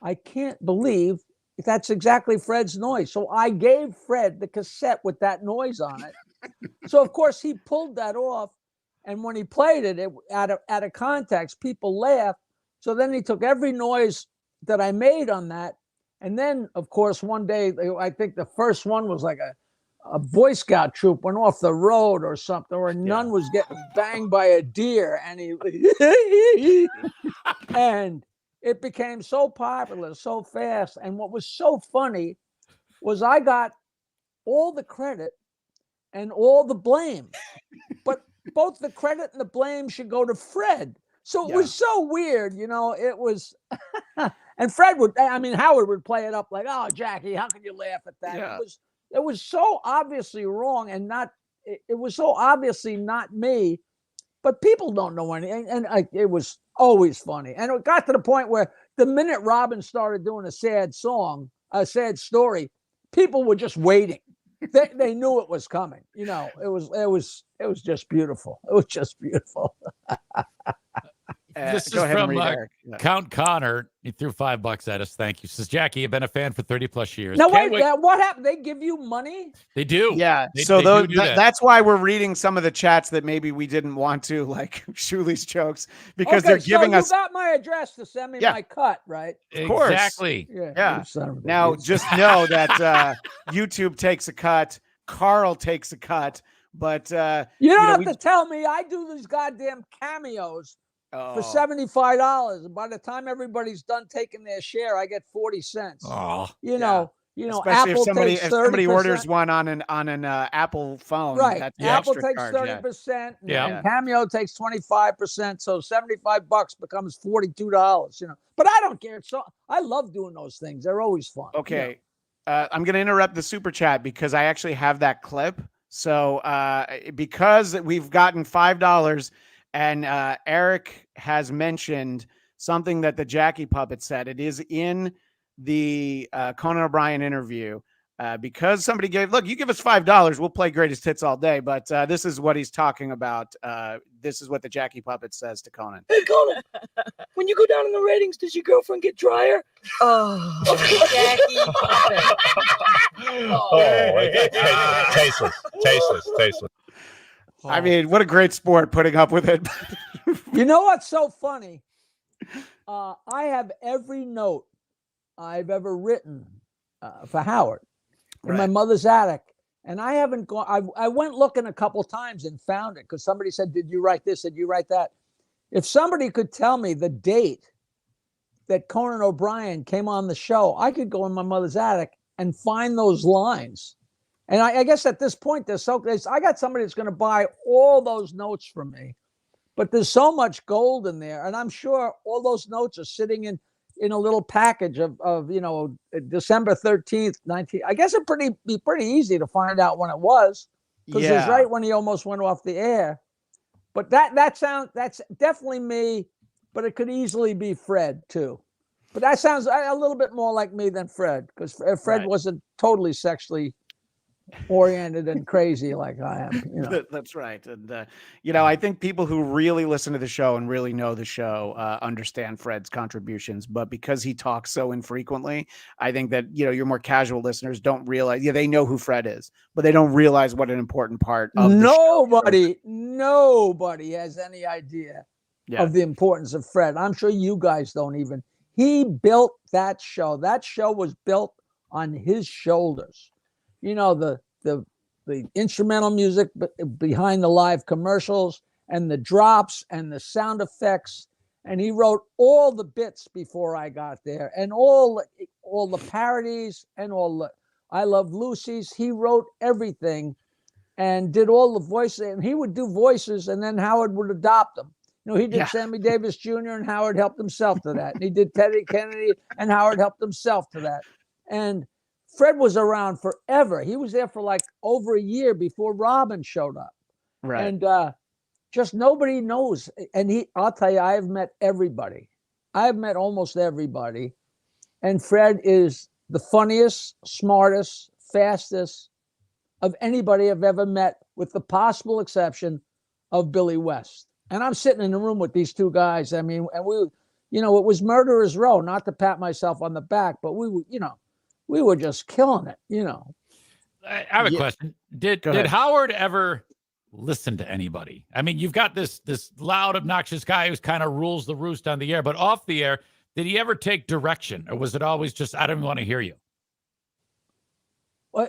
I can't believe that's exactly Fred's noise. So I gave Fred the cassette with that noise on it. So of course he pulled that off, and when he played it out of context, people laughed. So then he took every noise that I made on that. And then, of course, one day, I think the first one was like a Boy Scout troop went off the road or something, or a nun was getting banged by a deer, and and it became so popular so fast. And what was so funny was I got all the credit and all the blame, but both the credit and the blame should go to Fred. So it was so weird, it was, and Fred Howard would play it up like, oh, Jackie, how can you laugh at that? Yeah. It was so obviously wrong, and it was so obviously not me, but people don't know anything. And it was always funny. And it got to the point where the minute Robin started doing a sad story, people were just waiting. They knew it was coming. It was just beautiful. It was just beautiful. This is from Count Connor. He threw $5 at us. Thank you. Says, Jackie, you've been a fan for 30 plus years. Now, wait, what happened? They give you money? They do. Yeah. That's why we're reading some of the chats that maybe we didn't want to, like Shuli's jokes, because they're giving us. You got my address to send me my cut, right? Of course. Exactly. Yeah. Now, just know that YouTube takes a cut. Carl takes a cut. But you don't have to tell me. I do these goddamn cameos for $75, and by the time everybody's done taking their share, I get 40 cents. Especially Apple if somebody orders one on an Apple phone, right? That's Apple takes 30%, and Cameo takes 25%. So $75 becomes $42. But I don't care. So I love doing those things. They're always fun. Okay, I'm going to interrupt the super chat because I actually have that clip. So because we've gotten $5. And Eric has mentioned something that the Jackie Puppet said. It is in the Conan O'Brien interview. Because somebody you give us $5, we'll play Greatest Hits all day. But this is what he's talking about. This is what the Jackie Puppet says to Conan. Hey, Conan, when you go down in the ratings, does your girlfriend get drier? Oh, Jackie Puppet. Tasteless. I mean, what a great sport putting up with it. You know what's so funny? I have every note I've ever written for Howard in my mother's attic. And I haven't gone, I went looking a couple times and found it because somebody said, did you write this? Did you write that? If somebody could tell me the date that Conan O'Brien came on the show, I could go in my mother's attic and find those lines. And I guess at this point, I got somebody that's going to buy all those notes from me, but there's so much gold in there. And I'm sure all those notes are sitting in a little package of December 13th, 19. I guess it'd be pretty easy to find out when it was, because it was right when he almost went off the air. But that's definitely me, but it could easily be Fred too. But that sounds a little bit more like me than Fred, because Fred wasn't totally sexually oriented and crazy like I am. That's right. And I think people who really listen to the show and really know the show understand Fred's contributions, but because he talks so infrequently, I think that your more casual listeners don't realize. They know who Fred is, but they don't realize what an important part of nobody has any idea of the importance of Fred. I'm sure you guys don't even. He built that show. That show was built on his shoulders. The instrumental music behind the live commercials and the drops and the sound effects. And he wrote all the bits before I got there, and all the parodies and all the I Love Lucy's. He wrote everything and did all the voices. And he would do voices, and then Howard would adopt them. He did Sammy Davis Jr. and Howard helped himself to that. And he did Teddy Kennedy and Howard helped himself to that. And Fred was around forever. He was there for like over a year before Robin showed up. Right. And just nobody knows. And I'll tell you, I have met everybody. I have met almost everybody. And Fred is the funniest, smartest, fastest of anybody I've ever met, with the possible exception of Billy West. And I'm sitting in the room with these two guys. I mean, and we, it was murderer's row, not to pat myself on the back, but we were just killing it, I have a question. Did Howard ever listen to anybody? I mean, you've got this loud, obnoxious guy who's kind of rules the roost on the air, but off the air, did he ever take direction, or was it always just, I don't even want to hear you?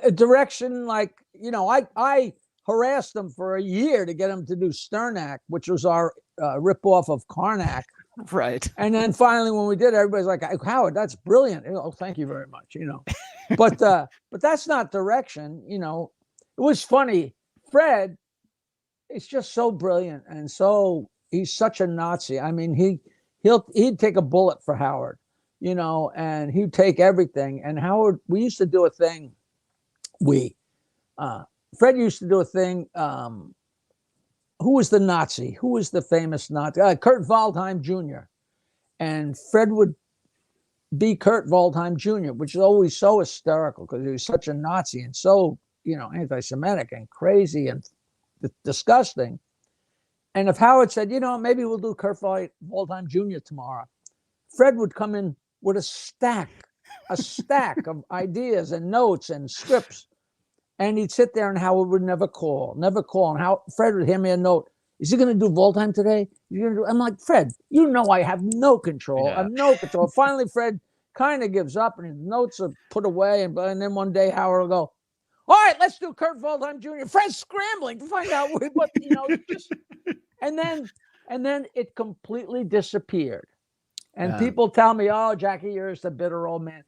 A direction, like, I harassed him for a year to get him to do Sternak, which was our ripoff of Karnak. Right. And then finally, when we did, everybody's like, Howard, that's brilliant. Oh, thank you very much. But that's not direction. It was funny. Fred is just so brilliant, and he's such a Nazi. I mean, he'd take a bullet for Howard, and he'd take everything. And Howard, we used to do a thing. Fred used to do a thing. Who was the Nazi? Who was the famous Nazi? Kurt Waldheim Jr. And Fred would be Kurt Waldheim Jr., which is always so hysterical because he was such a Nazi and so, anti-Semitic and crazy and disgusting. And if Howard said, maybe we'll do Kurt Waldheim Jr. tomorrow, Fred would come in with a stack of ideas and notes and scripts. And he'd sit there, and Howard would never call. And Fred would hand me a note. Is he going to do Waldheim today? I'm like, Fred, I have no control. I have no control. Finally, Fred kind of gives up, and his notes are put away. And then one day, Howard will go, all right, let's do Kurt Waldheim Jr. Fred's scrambling to find out what, and then it completely disappeared. And people tell me, oh, Jackie, you're just a bitter old man.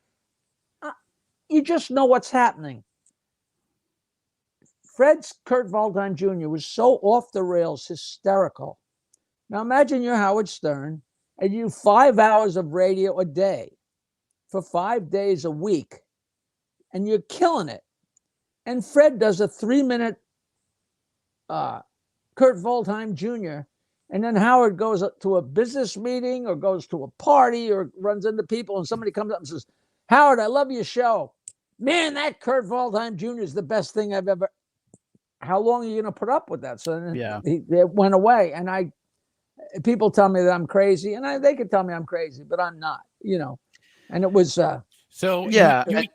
You just know what's happening. Fred's Kurt Waldheim Jr. was so off the rails, hysterical. Now imagine you're Howard Stern and you do 5 hours of radio a day for 5 days a week, and you're killing it. And Fred does a 3-minute Kurt Waldheim Jr., and then Howard goes to a business meeting or goes to a party or runs into people, and somebody comes up and says, Howard, I love your show. Man, that Kurt Waldheim Jr. is the best thing I've ever. How long are you going to put up with that? So then it went away. And people tell me that I'm crazy, and they could tell me I'm crazy, but I'm not, and it was, so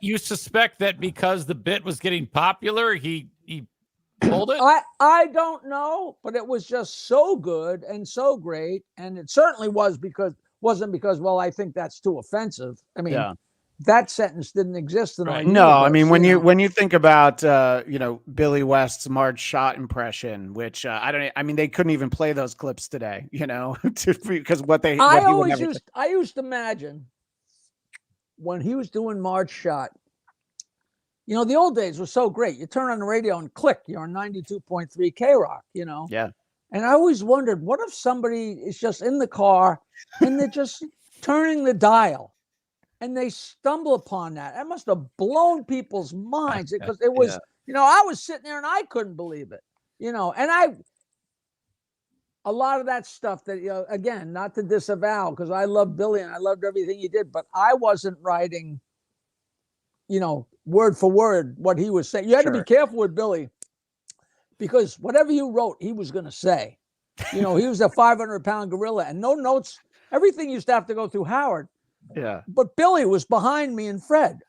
you suspect that because the bit was getting popular, he pulled it? I don't know, but it was just so good and so great. And it certainly wasn't because, well, I think that's too offensive. I mean, that sentence didn't exist in our universe. No, I mean, when you think about Billy West's Marge Schott impression, which they couldn't even play those clips today, because I used to imagine when he was doing Marge Schott, the old days were so great. You turn on the radio and click, you're on 92.3 K-Rock, Yeah. And I always wondered, what if somebody is just in the car and they're just turning the dial? And they stumble upon that. That must have blown people's minds because it was, I was sitting there and I couldn't believe it, and a lot of that stuff that, again, not to disavow, because I love Billy and I loved everything he did, but I wasn't writing, word for word what he was saying. You had to be careful with Billy because whatever you wrote, he was going to say. He was a 500-pound gorilla and no notes. Everything used to have to go through Howard. Yeah. But Billy was behind me and Fred.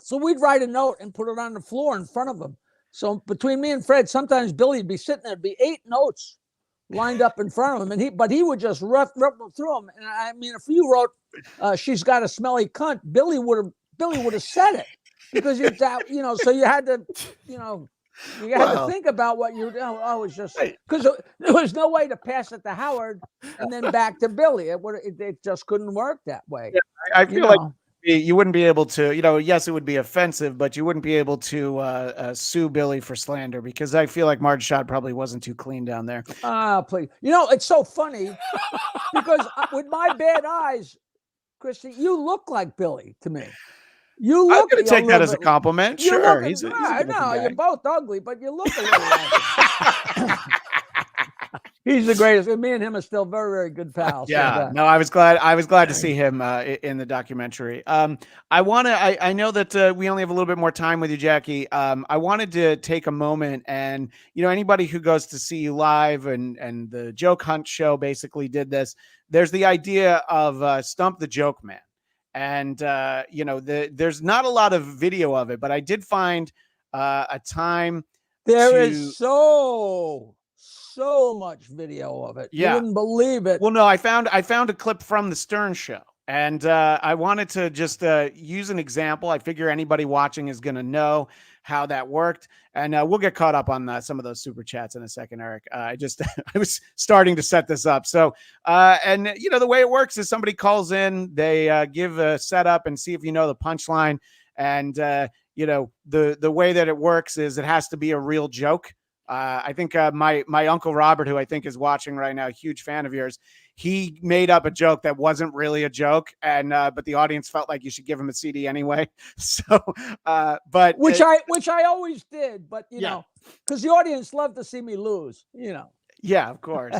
So we'd write a note and put it on the floor in front of him. So between me and Fred, sometimes Billy would be sitting there, be 8 notes lined up in front of him. But he would just ruffle through them. And I mean, if you wrote, she's got a smelly cunt, Billy would have said it because so you had to, you had to think about what you were doing. I was just, because there was no way to pass it to Howard and then back to Billy. It just couldn't work that way. Yeah, I feel like you wouldn't be able to, yes, it would be offensive, but you wouldn't be able to sue Billy for slander because I feel like Marge Schott probably wasn't too clean down there. Please. It's so funny because with my bad eyes, Christy, you look like Billy to me. You I'm look. going to take that as a little bit- compliment. you Sure. look- He's a I good-looking know guy. you're both ugly, but you look a little. He's the greatest. Me and him are still very, very good pals. Yeah, no, I was glad to see him in the documentary. I know that we only have a little bit more time with you, Jackie. I wanted to take a moment and, anybody who goes to see you live and the Joke Hunt show basically did this. There's the idea of Stump the Joke Man. And, there's not a lot of video of it, but I did find a time. There is so much video of it. Yeah. You wouldn't believe it. Well, no, I found a clip from the Stern Show, and I wanted to just use an example. I figure anybody watching is going to know how that worked, and we'll get caught up on some of those super chats in a second, Eric. I was starting to set this up. So, and the way it works is somebody calls in, they give a setup and see if you know the punchline, and the way that it works is it has to be a real joke. I think my Uncle Robert, who I think is watching right now, a huge fan of yours, he made up a joke that wasn't really a joke, and but the audience felt like you should give him a CD anyway. So, but which I always did, but because the audience loved to see me lose. Yeah, of course.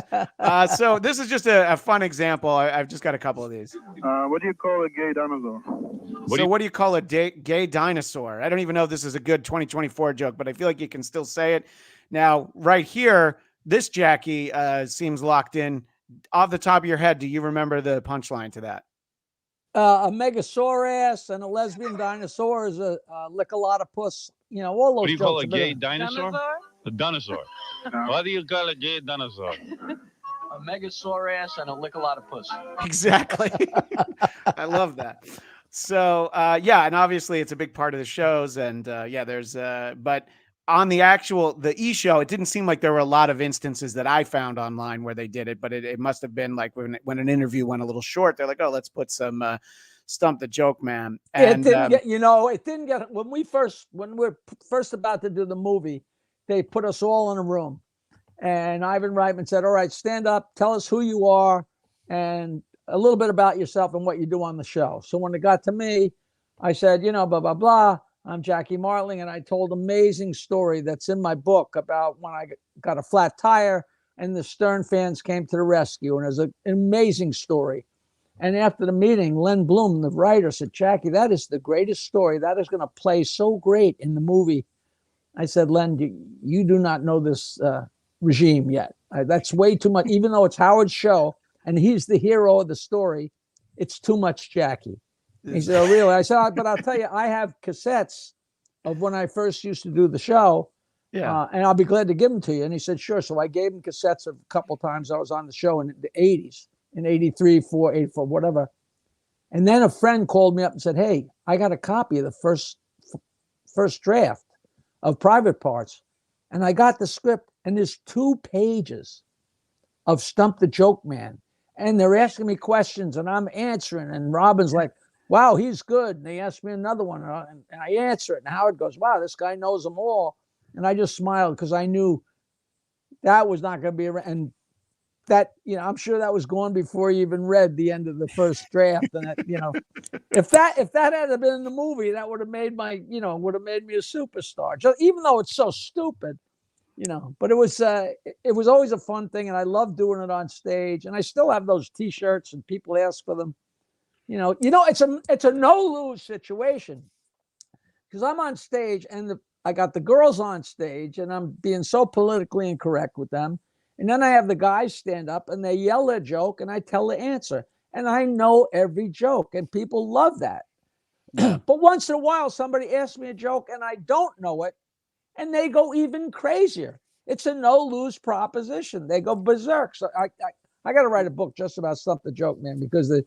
So this is just a fun example. I've just got a couple of these. What do you call a gay dinosaur? What do you call a gay dinosaur? I don't even know if this is a good 2024 joke, but I feel like you can still say it. Now, right here, this Jackie seems locked in. Off the top of your head, do you remember the punchline to that? A megasaurus and a lesbian dinosaur is a lick-a-lot-of-puss. All those What do you jokes. call a gay dinosaur? A dinosaur. What do you call a gay dinosaur? A megasaurus and a lick-a-lot-of-puss. Exactly. I love that. So, and obviously it's a big part of the shows. And there's, but on the E show, it didn't seem like there were a lot of instances that I found online where they did it, but it must have been like when an interview went a little short, they're like, oh, let's put some Stump the Joke Man. And it didn't get, when we're first about to do the movie, they put us all in a room and Ivan Reitman said, all right, stand up, tell us who you are and a little bit about yourself and what you do on the show. So when it got to me, I said, blah, blah, blah. I'm Jackie Martling, and I told an amazing story that's in my book about when I got a flat tire and the Stern fans came to the rescue. And it was an amazing story. And after the meeting, Len Bloom, the writer, said, Jackie, that is the greatest story. That is going to play so great in the movie. I said, Len, you do not know this regime yet. That's way too much. Even though it's Howard's show and he's the hero of the story, it's too much Jackie. He said, oh, really? I said, but I'll tell you, I have cassettes of when I first used to do the show. Yeah. And I'll be glad to give them to you. And he said, sure. So I gave him cassettes of a couple times I was on the show in the 80s, in 83, 4, 84, whatever. And then a friend called me up and said, hey, I got a copy of the first draft of Private Parts. And I got the script, and there's 2 pages of Stump the Joke Man. And they're asking me questions, and I'm answering. And Robin's like, wow, he's good. And they asked me another one, and I answer it. And Howard goes, wow, this guy knows them all. And I just smiled because I knew that was not going to be around. And that, I'm sure that was gone before you even read the end of the first draft. And that, if that had been in the movie, that would have made me a superstar. Just, even though it's so stupid, but it was always a fun thing. And I love doing it on stage. And I still have those T-shirts and people ask for them. It's a no-lose situation because I'm on stage and I got the girls on stage and I'm being so politically incorrect with them. And then I have the guys stand up and they yell their joke and I tell the answer. And I know every joke and people love that. Yeah. But once in a while, somebody asks me a joke and I don't know it and they go even crazier. It's a no-lose proposition. They go berserk. So I got to write a book just about Stump the Joke Man because the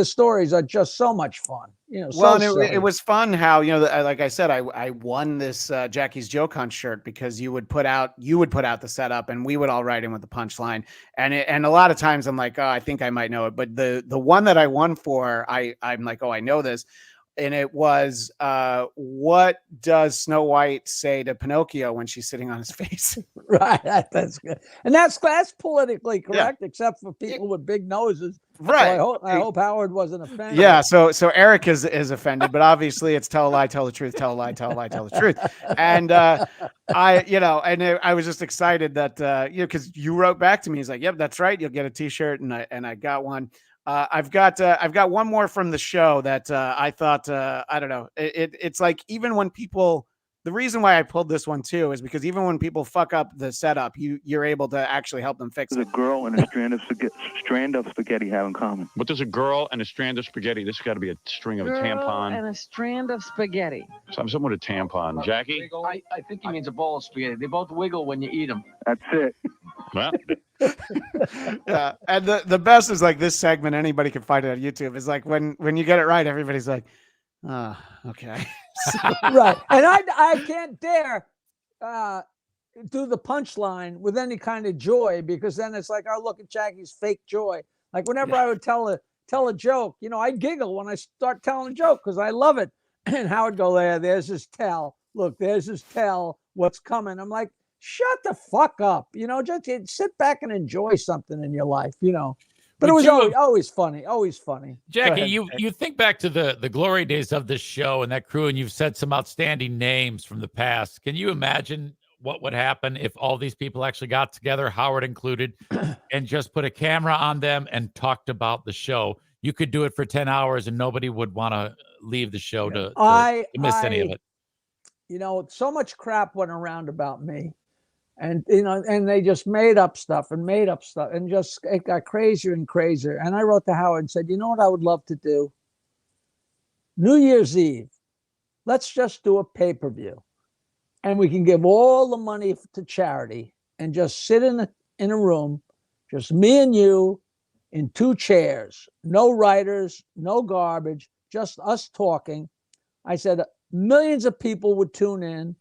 stories are just so much fun. It was fun how like I said, I won this Jackie's Joke Hunt shirt because you would put out the setup and we would all write in with the punchline. And a lot of times I'm like, oh, I think I might know it, but the one that I won for, I'm like, oh, I know this. and it was what does Snow White say to Pinocchio when she's sitting on his face? Right, that's good, and that's politically correct, except for people with big noses. Right. So I hope Howard wasn't offended. Yeah. So Eric is offended, but obviously it's tell a lie, tell the truth, tell a lie, tell a lie, tell the truth. And I was just excited that because you wrote back to me. He's like, "Yep, that's right. You'll get a T-shirt," and I got one. I've got one more from the show that I thought I don't know. It's like even when people. The reason why I pulled this one too is because even when people fuck up the setup, you're able to actually help them fix it. Does a girl and a strand of spaghetti have in common? What does a girl and a strand of spaghetti? This has got to be a string of a tampon. And a strand of spaghetti. Something with a tampon. Jackie? I think he means a bowl of spaghetti. They both wiggle when you eat them. That's it. Well, Yeah, and the best is like this segment. Anybody can find it on YouTube. Is like when you get it right, everybody's like, "Oh, okay." Right, and I can't dare do the punchline with any kind of joy, because then it's like, oh, look at Jackie's fake joy. Like whenever I would tell a joke, I giggle when I start telling a joke because I love it. And Howard go, there's his tell. Look, there's his tell. What's coming? I'm like, shut the fuck up. Just sit back and enjoy something in your life. But it was always funny, always funny. Jackie, you think back to the glory days of this show and that crew, and you've said some outstanding names from the past. Can you imagine what would happen if all these people actually got together, Howard included, and just put a camera on them and talked about the show? You could do it for 10 hours and nobody would want to leave the show to miss any of it. So much crap went around about me. And, and they just made up stuff and just, it got crazier and crazier. And I wrote to Howard and said, you know what I would love to do? New Year's Eve, let's just do a pay-per-view. And we can give all the money to charity and just sit in a room, just me and you in 2 chairs, no writers, no garbage, just us talking. I said, millions of people would tune in.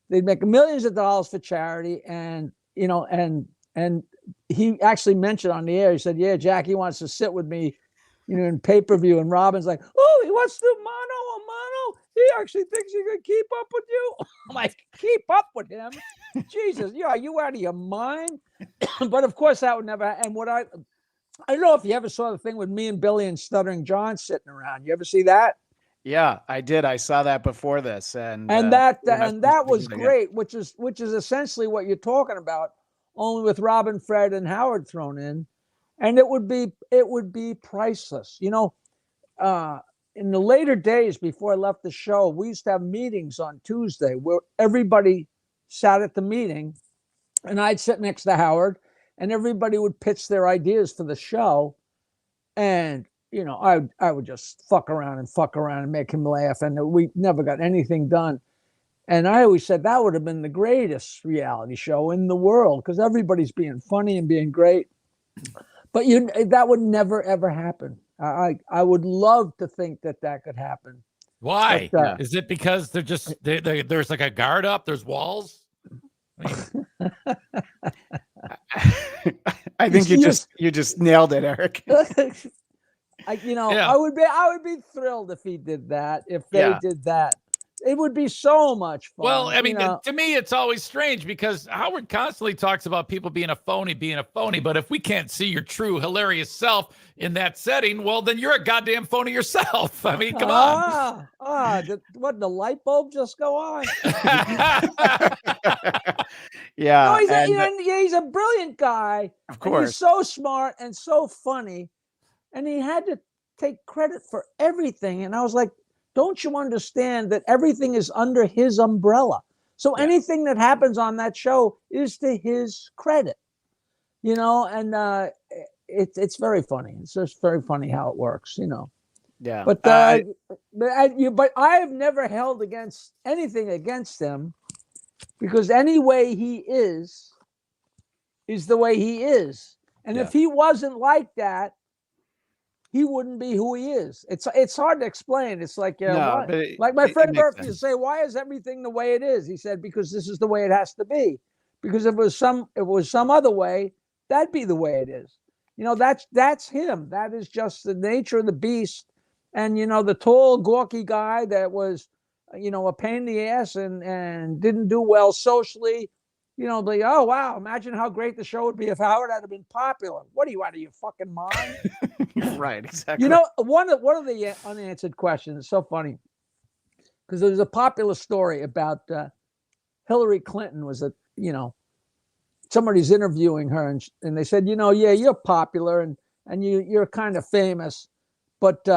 They'd make millions of dollars for charity. And, and he actually mentioned on the air, he said, yeah, Jackie wants to sit with me, in pay-per-view. And Robin's like, oh, he wants to do mono. He actually thinks he can keep up with you. I'm like, keep up with him? Jesus, are you out of your mind? But of course that would never. And I don't know if you ever saw the thing with me and Billy and Stuttering John sitting around. You ever see that? Yeah, I did. I saw that before this, and that was great, which is essentially what you're talking about, only with Robin, Fred, and Howard thrown in, and it would be priceless. In the later days before I left the show, we used to have meetings on Tuesday where everybody sat at the meeting, and I'd sit next to Howard, and everybody would pitch their ideas for the show, and I would just fuck around and make him laugh, and we never got anything done. And I always said that would have been the greatest reality show in the world, because everybody's being funny and being great. But that would never ever happen. I would love to think that could happen. Why? Is it because there's like a guard up? There's walls. I think you just nailed it, Eric. I would be thrilled if he did that. If they did that, it would be so much fun. Well, I mean, to me, it's always strange because Howard constantly talks about people being a phony. But if we can't see your true hilarious self in that setting, well, then you're a goddamn phony yourself. I mean, come on. What, the light bulb just go on? Yeah. No, he's a brilliant guy. Of course. He's so smart and so funny. And he had to take credit for everything. And I was like, don't you understand that everything is under his umbrella? So anything that happens on that show is to his credit, and it's very funny. It's just very funny how it works, Yeah. But I have never held anything against him, because any way he is the way he is. And if he wasn't like that, he wouldn't be who he is. It's hard to explain. It's like, like my friend Murphy used to say, why is everything the way it is? He said, because this is the way it has to be. Because if it was some other way, that'd be the way it is. That's him. That is just the nature of the beast. And, the tall, gawky guy that was, a pain in the ass and didn't do well socially, oh, wow, imagine how great the show would be if Howard had been popular. What are you, out of your fucking mind? Right, exactly. One of the unanswered questions is so funny because there's a popular story about Hillary Clinton was somebody's interviewing her and they said, yeah, you're popular and you're kind of famous, but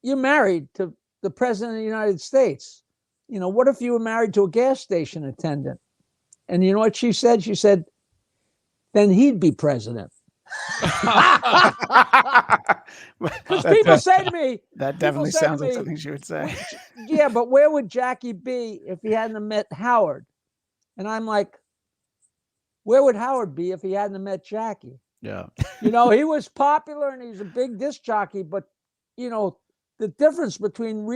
you're married to the president of the United States. What if you were married to a gas station attendant? And you know what she said? She said, then he'd be president. Because people say to me, that definitely sounds like something she would say. Yeah, but where would Jackie be if he hadn't met Howard? And I'm like, where would Howard be if he hadn't met Jackie? Yeah. He was popular and he's a big disc jockey, but the difference between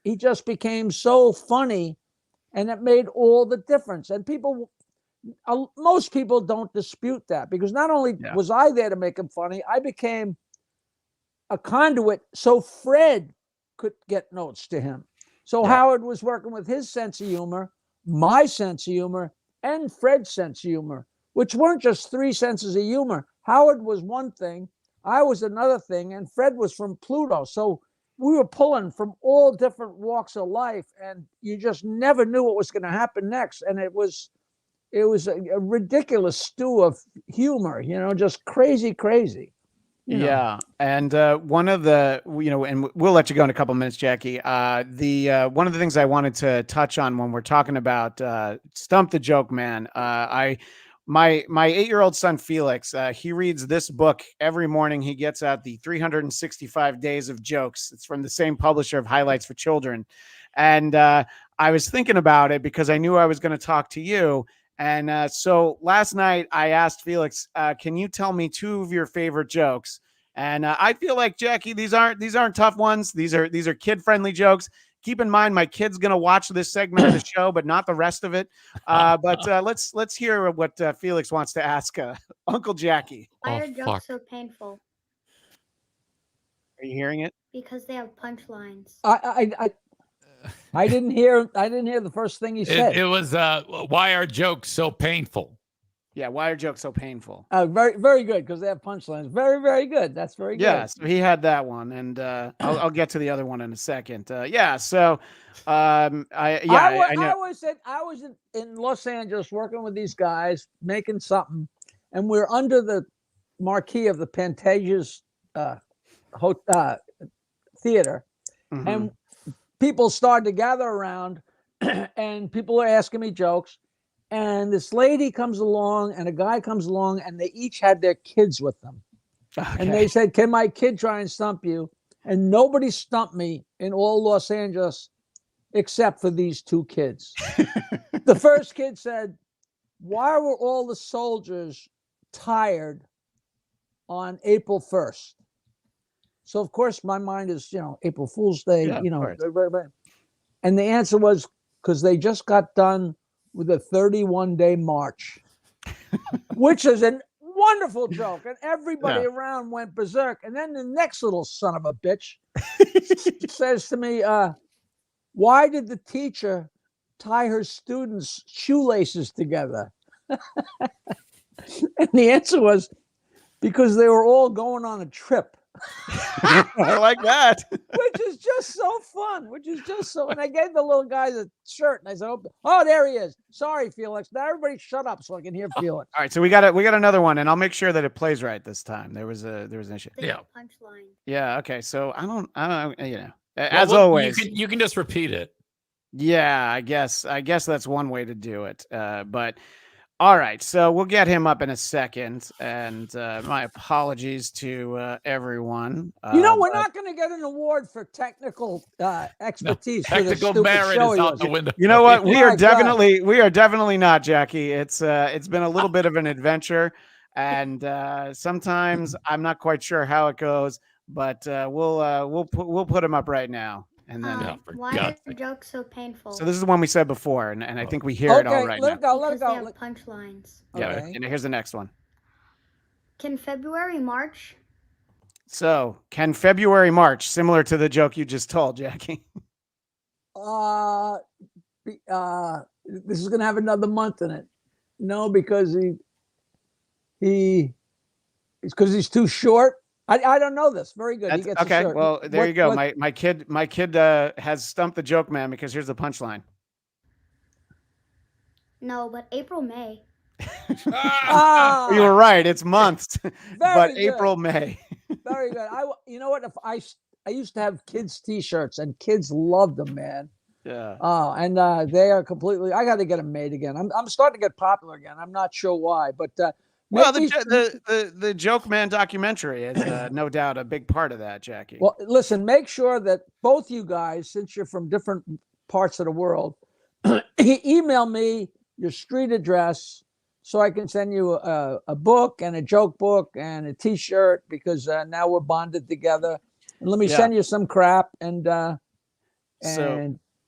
he just became so funny, and it made all the difference. And most people don't dispute that, because not only was I there to make him funny, I became a conduit so Fred could get notes to him. So Howard was working with his sense of humor, my sense of humor, and Fred's sense of humor, which weren't just three senses of humor. Howard was one thing, I was another thing, and Fred was from Pluto. So we were pulling from all different walks of life, and you just never knew what was going to happen next. And it was a ridiculous stew of humor, just crazy. Yeah. And one of the, and we'll let you go in a couple minutes, Jackie. One of the things I wanted to touch on when we're talking about Stump the Joke Man, my 8-year-old son, Felix, he reads this book every morning. He gets out the 365 Days of Jokes. It's from the same publisher of Highlights for Children. And I was thinking about it because I knew I was going to talk to you. And so last night I asked Felix, can you tell me 2 of your favorite jokes? And I feel like, Jackie, these aren't tough ones. These are kid-friendly jokes. Keep in mind, my kid's going to watch this segment of the show, but not the rest of it. But let's hear what Felix wants to ask Uncle Jackie. Why are jokes so painful? Are you hearing it? Because they have punchlines. I didn't hear the first thing he said. It was why are jokes so painful? Yeah, why are jokes so painful? Very, very good, because they have punchlines. Very, very good. That's very good. Yeah, so he had that one, and I'll get to the other one in a second. So I know. I was in Los Angeles working with these guys, making something, and we're under the marquee of the Pantages theater, and people started to gather around, and people are asking me jokes. And this lady comes along and a guy comes along, and they each had their kids with them. Okay. And they said, can my kid try and stump you? And nobody stumped me in all Los Angeles except for these 2 kids. The first kid said, why were all the soldiers tired on April 1st? So, of course, my mind is, April Fool's Day, and the answer was because they just got done with a 31-day march, which is a wonderful joke. And everybody around went berserk. And then the next little son of a bitch says to me, why did the teacher tie her students' shoelaces together? And the answer was because they were all going on a trip. I like that. Which is just so fun. And I gave the little guy the shirt, and I said, "Oh, there he is. Sorry, Felix. Now everybody shut up so I can hear Felix." All right, so we got another one, and I'll make sure that it plays right this time. There was an issue. Punchline. Yeah. Okay. So I don't. As always, you can just repeat it. Yeah, I guess that's one way to do it. But. All right, so we'll get him up in a second, and my apologies to everyone. We're not going to get an award for technical expertise. No, technical merit is out the window. You know what? We are definitely not, Jackie. It's been a little bit of an adventure, and sometimes I'm not quite sure how it goes, but we'll put him up right now. And then why are the jokes so painful? So this is the one we said before, and I think we hear it all right now. Let go. They have punchlines. Yeah, and here's the next one. Can February march? So, can February, March, similar to the joke you just told, Jackie? This is going to have another month in it. No, because he's too short. I don't know this. Very good. He gets okay. a shirt. Well, there you go. My kid has stumped the joke man because here's the punchline. No, but April, May. You were right. It's months, but good. April, May. Very good. You know what? If I used to have kids' T-shirts, and kids loved them, man. Yeah. And they are completely. I got to get them made again. I'm starting to get popular again. I'm not sure why, but well, the Joke Man documentary is no doubt a big part of that, Jackie. Well, listen. Make sure that both you guys, since you're from different parts of the world, email me your street address so I can send you a book and a joke book and a T-shirt because now we're bonded together. And let me send you some crap and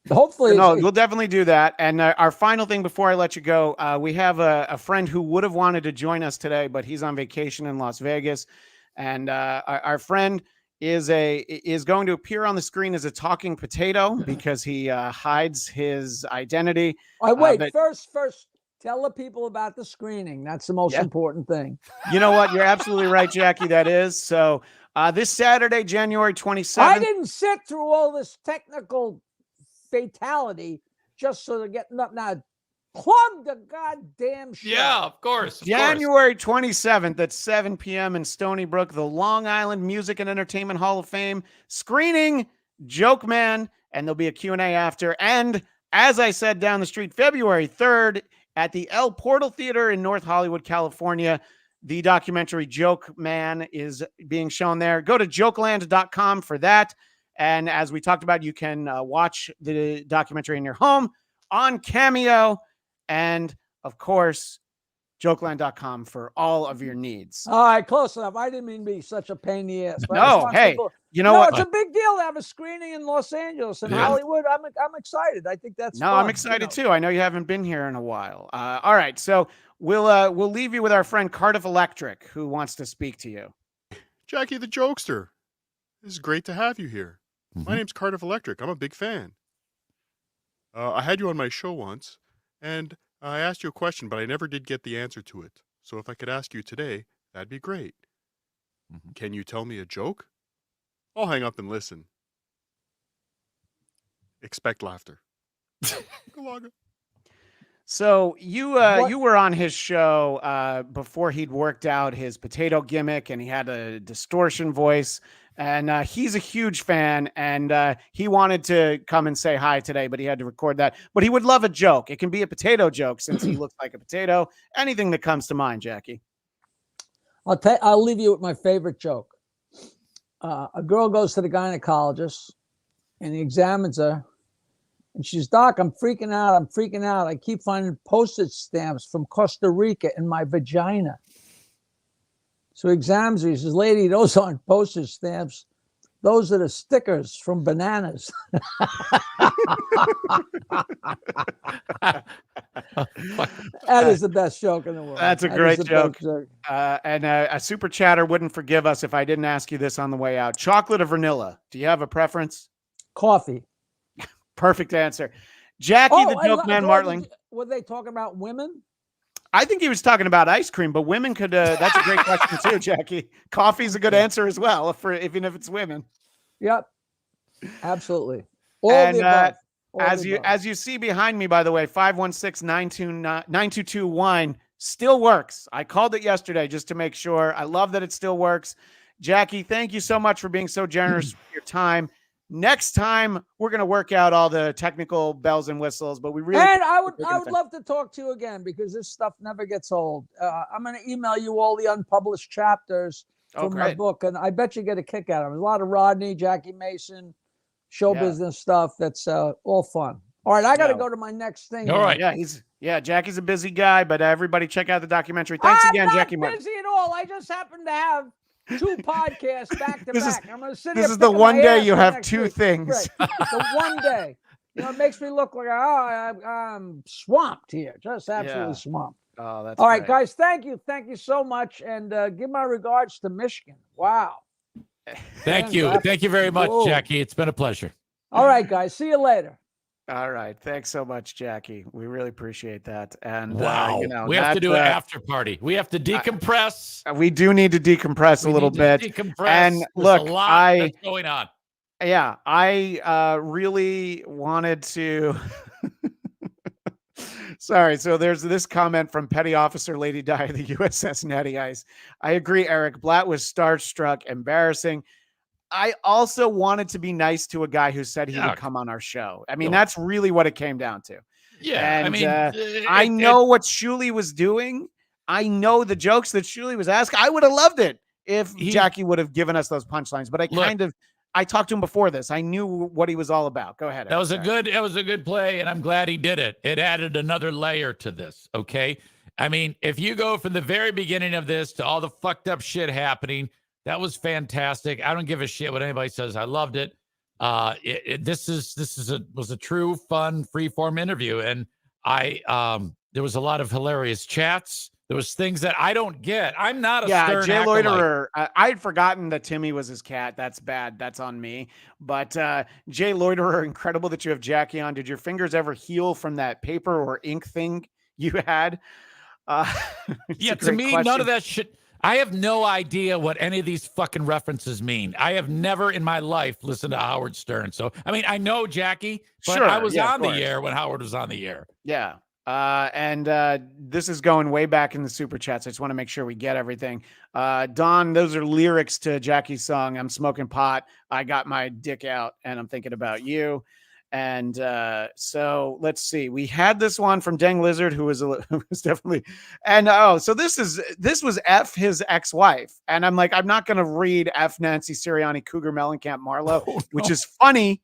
hopefully we'll definitely do that. And our final thing before I let you go, we have a friend who would have wanted to join us today, but he's on vacation in Las Vegas, and our friend is going to appear on the screen as a talking potato because he hides his identity. First tell the people about the screening. That's the most important thing. You know what? You're absolutely right, Jackie. That is. So this Saturday, January 27th. I didn't sit through all this technical fatality just so to get now. Plug the goddamn show. Yeah, of course. January 27th at 7 p.m. in Stony Brook, the Long Island Music and Entertainment Hall of Fame, screening Joke Man, and there'll be a Q&A after. And as I said, down the street, February 3rd at the El Portal Theater in North Hollywood, California, the documentary Joke Man is being shown there. Go to jokeland.com for that. And as we talked about, you can watch the documentary in your home on Cameo. And of course, jokeland.com for all of your needs. All right, close enough. I didn't mean to be such a pain in the ass. No, hey, you know what? It's a big deal to have a screening in Los Angeles and Hollywood. I'm excited. I think that's fun. I'm excited too. I know you haven't been here in a while. All right, so we'll leave you with our friend Cardiff Electric, who wants to speak to you. Jackie the Jokester, this is great to have you here. My name's Cardiff Electric. I'm a big fan. I had you on my show once, and I asked you a question, but I never did get the answer to it. So if I could ask you today, that'd be great. Can you tell me a joke? I'll hang up and listen. Expect laughter. So you were on his show before he'd worked out his potato gimmick, and he had a distortion voice. And he's a huge fan, and he wanted to come and say hi today, but he had to record that. But he would love a joke. It can be a potato joke since he looks like a potato. Anything that comes to mind, Jackie. I'll leave you with my favorite joke. A girl goes to the gynecologist, and he examines her, and she's, "Doc, I'm freaking out. I keep finding postage stamps from Costa Rica in my vagina." So he examines her. He says, "Lady, those aren't postage stamps. Those are the stickers from bananas." That is the best joke in the world. That's a great joke. And a super chatter wouldn't forgive us if I didn't ask you this on the way out. Chocolate or vanilla? Do you have a preference? Coffee. Perfect answer. Jackie the Jokeman Martling. Were they talking about women? I think he was talking about ice cream, but women could. That's a great question too, Jackie. Coffee's a good answer as well, even if it's women. Yep, absolutely. All the above. As you see behind me, by the way, 516-922 wine still works. I called it yesterday just to make sure. I love that it still works. Jackie, thank you so much for being so generous with your time. Next time, we're going to work out all the technical bells and whistles, but we really... And I would love to talk to you again because this stuff never gets old. I'm going to email you all the unpublished chapters from my book, and I bet you get a kick out of it. A lot of Rodney, Jackie Mason, show business stuff. That's all fun. All right, I got to go to my next thing. All right. Jackie's a busy guy, but everybody check out the documentary. Thanks again, Jackie. I'm not busy at all. I just happen to have 2 podcasts back to back. I'm going to sit here. This is the one day you have 2 things. Right. The one day. It makes me look like I'm swamped here. Just absolutely swamped. Oh, that's all right, guys. Thank you so much, and give my regards to Michigan. Wow. Thank you. Thank you very much, Whoa. Jackie. It's been a pleasure. All right, guys. See you later. All right. Thanks so much, Jackie. We really appreciate that. And Wow. you know, we have to do an after party. We have to decompress. We do need to decompress a little bit. Decompress. And There's look, a lot that's going on. Yeah, I really wanted to. Sorry. So there's this comment from Petty Officer Lady Di of the USS Natty Ice. I agree, Eric. Blatt was starstruck, embarrassing. I also wanted to be nice to a guy who said he would come on our show. I mean, that's really what it came down to. Yeah. And I mean, I know what Shuli was doing. I know the jokes that Shuli was asking. I would have loved it if Jackie would have given us those punchlines, but I talked to him before this. I knew what he was all about. Go ahead. That was a good play, and I'm glad he did it. It added another layer to this. Okay. I mean, if you go from the very beginning of this to all the fucked up shit happening, that was fantastic. I don't give a shit what anybody says. I loved it. This was a true, fun, free-form interview, and there was a lot of hilarious chats. There was things that I don't get. I'm not a stern Jay acolyte. Loiterer. I had forgotten that Timmy was his cat. That's bad. That's on me. But Jay Loiterer, incredible that you have Jackie on. Did your fingers ever heal from that paper or ink thing you had? Yeah, to me, none of that shit. I have no idea what any of these fucking references mean. I have never in my life listened to Howard Stern. So, I mean, I know Jackie, but I was on the air when Howard was on the air. Yeah. And this is going way back in the super chats. I just want to make sure we get everything. Don, those are lyrics to Jackie's song, I'm Smoking Pot, I Got My Dick Out, and I'm Thinking About You. And so let's see. We had this one from Dang Lizard, who was definitely, and so this was F, his ex-wife, and I'm like, I'm not going to read F Nancy Sirianni Cougar Mellencamp Marlowe, which is funny,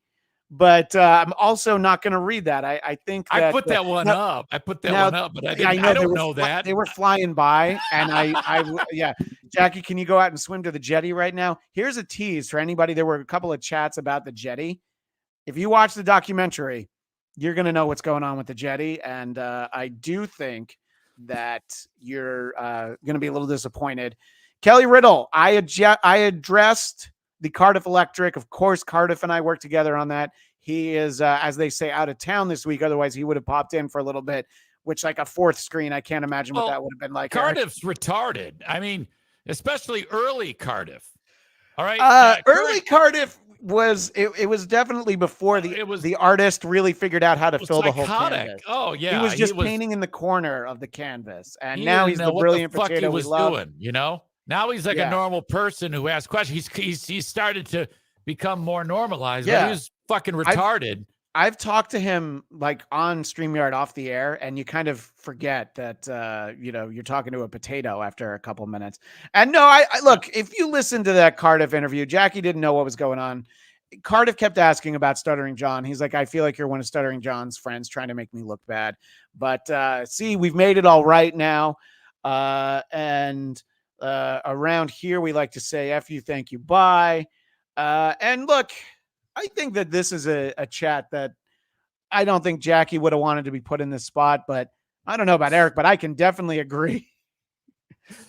but I'm also not going to read that. I think that, I put that one up. I put that one up, but I don't know that they were flying by, and yeah. Jackie, can you go out and swim to the jetty right now? Here's a tease for anybody. There were a couple of chats about the jetty. If you watch the documentary, you're going to know what's going on with the jetty. And I do think that you're going to be a little disappointed. Kelly Riddle, I addressed the Cardiff Electric. Of course, Cardiff and I worked together on that. He is, as they say, out of town this week. Otherwise, he would have popped in for a little bit, which like a fourth screen. I can't imagine what that would have been like. Cardiff's retarded. I mean, especially early Cardiff. All right. Early Cardiff was it was definitely before the artist really figured out how to fill the whole canvas. Oh yeah, he was just painting in the corner of the canvas, and now he's the brilliant potato we love. Doing, you know, now he's like a normal person who asks questions. He's started to become more normalized. Yeah, but he was fucking retarded. I've talked to him like on StreamYard off the air, and you kind of forget that you're talking to a potato after a couple minutes. And no, I look, if you listen to that Cardiff interview, Jackie didn't know what was going on. Cardiff kept asking about Stuttering John. He's like, I feel like you're one of Stuttering John's friends trying to make me look bad. But see, we've made it all right now. And around here, we like to say F you, thank you, bye. And look, I think that this is a chat that I don't think Jackie would have wanted to be put in this spot, but I don't know about Eric, but I can definitely agree.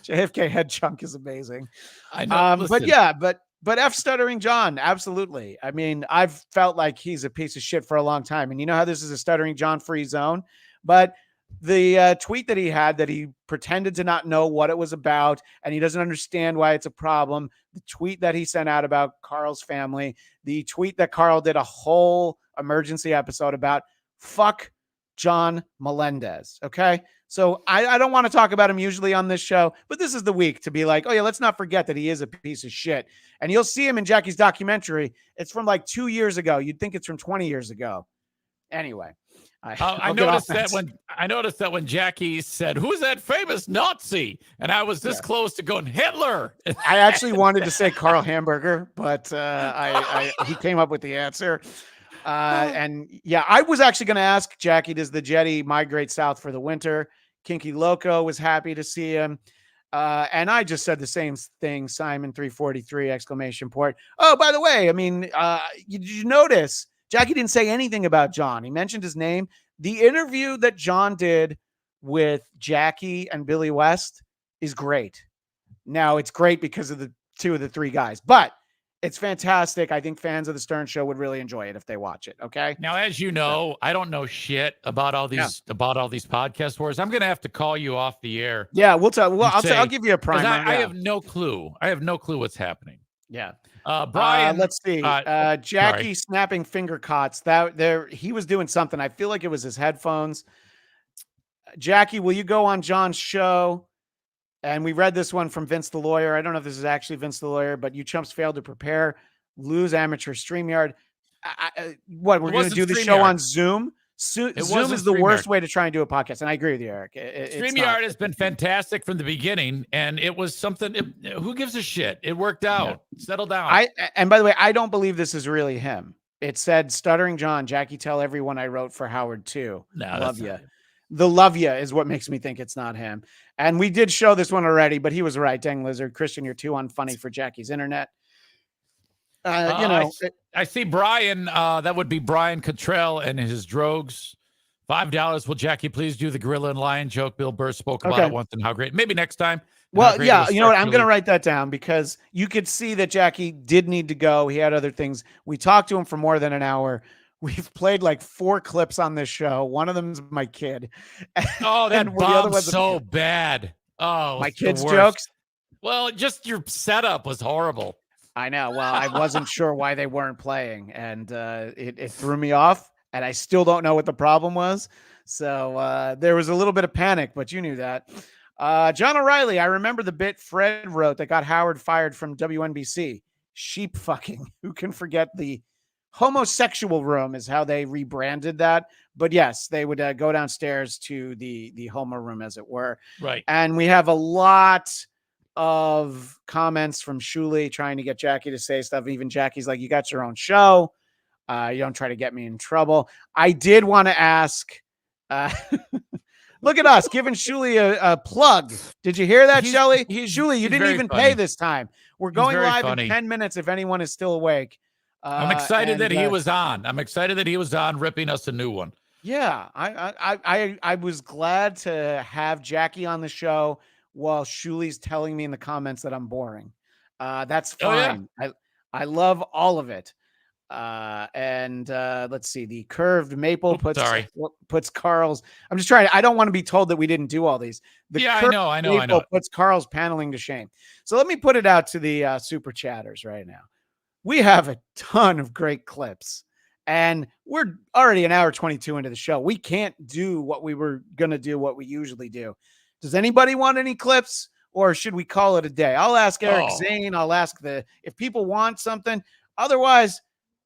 JFK head chunk is amazing. I know. But F Stuttering John, absolutely. I mean, I've felt like he's a piece of shit for a long time. And you know how this is a Stuttering John free zone, but the tweet that he had that he pretended to not know what it was about and he doesn't understand why it's a problem. The tweet that he sent out about Carl's family, the tweet that Carl did a whole emergency episode about, fuck John Melendez. Okay. So I don't want to talk about him usually on this show, but this is the week to be like, oh yeah, let's not forget that he is a piece of shit. And you'll see him in Jackie's documentary. It's from like 2 years ago. You'd think it's from 20 years ago. Anyway. I noticed that when Jackie said, "Who's that famous Nazi?" and I was this close to going Hitler. I actually wanted to say Carl Hamburger, but he came up with the answer. And yeah, I was actually going to ask Jackie, does the jetty migrate south for the winter? Kinky Loco was happy to see him. And I just said the same thing. Simon 343 exclamation point. Oh, by the way, I mean, did you notice? Jackie didn't say anything about John. He mentioned his name. The interview that John did with Jackie and Billy West is great. Now, it's great because of the two of the three guys. But It's fantastic. I think fans of the Stern Show would really enjoy it if they watch it. Okay. Now, as you know, I don't know shit about all these podcast wars. I'm gonna have to call you off the air. Yeah, we'll talk. Well, I'll give you a primer. I have no clue. I have no clue what's happening. Yeah. Brian, let's see. Jackie snapping finger cots. He was doing something. I feel like it was his headphones. Jackie, will you go on John's show? And we read this one from Vince the Lawyer. I don't know if this is actually Vince the Lawyer, but you chumps failed to prepare. Lose amateur StreamYard. We're going to do the show on Zoom? Zoom is the worst way to try and do a podcast. And I agree with you, Eric. StreamYard has been fantastic from the beginning. And it was something. Who gives a shit? It worked out. Yeah. Settle down. And by the way, I don't believe this is really him. It said, Stuttering John, Jackie, tell everyone I wrote for Howard too. No, love you. The love ya is what makes me think it's not him. And we did show this one already, but he was right. Dang lizard. Christian, you're too unfunny for Jackie's internet. I see Brian. That would be Brian Cottrell and his drogues. $5. Will Jackie please do the gorilla and lion joke? Bill Burr spoke about it once and how great. Maybe next time. Well, yeah, you know what? I'm going to write that down because you could see that Jackie did need to go. He had other things. We talked to him for more than an hour. We've played like 4 clips on this show. One of them's my kid. Oh, that bombed so bad. Oh, my kid's jokes. Well, just your setup was horrible. I know. Well, I wasn't sure why they weren't playing, and it threw me off. And I still don't know what the problem was. So there was a little bit of panic, but you knew that. John O'Reilly, I remember the bit Fred wrote that got Howard fired from WNBC. Sheep fucking. Who can forget the homosexual room is how they rebranded that. But yes, they would go downstairs to the homo room, as it were. Right. And we have a lot of comments from Shuley trying to get Jackie to say stuff. Even Jackie's like, you got your own show. You don't try to get me in trouble. I did want to ask, look at us giving Shuley a plug. Did you hear that, Shelly? Shuley, you didn't even pay this time. We're going live in 10 minutes if anyone is still awake. I'm excited that he was on. I'm excited that he was on ripping us a new one. Yeah, I was glad to have Jackie on the show while Shuley's telling me in the comments that I'm boring. That's fine. Oh, yeah. I love all of it. Let's see. The curved maple puts Carl's. I'm just trying. I don't want to be told that we didn't do all these. I know. Puts Carl's paneling to shame. So let me put it out to the super chatters right now. We have a ton of great clips, and we're already an hour 22 into the show. We can't do what we were going to do, what we usually do. Does anybody want any clips, or should we call it a day? I'll ask Eric Zane. I'll ask if people want something. Otherwise,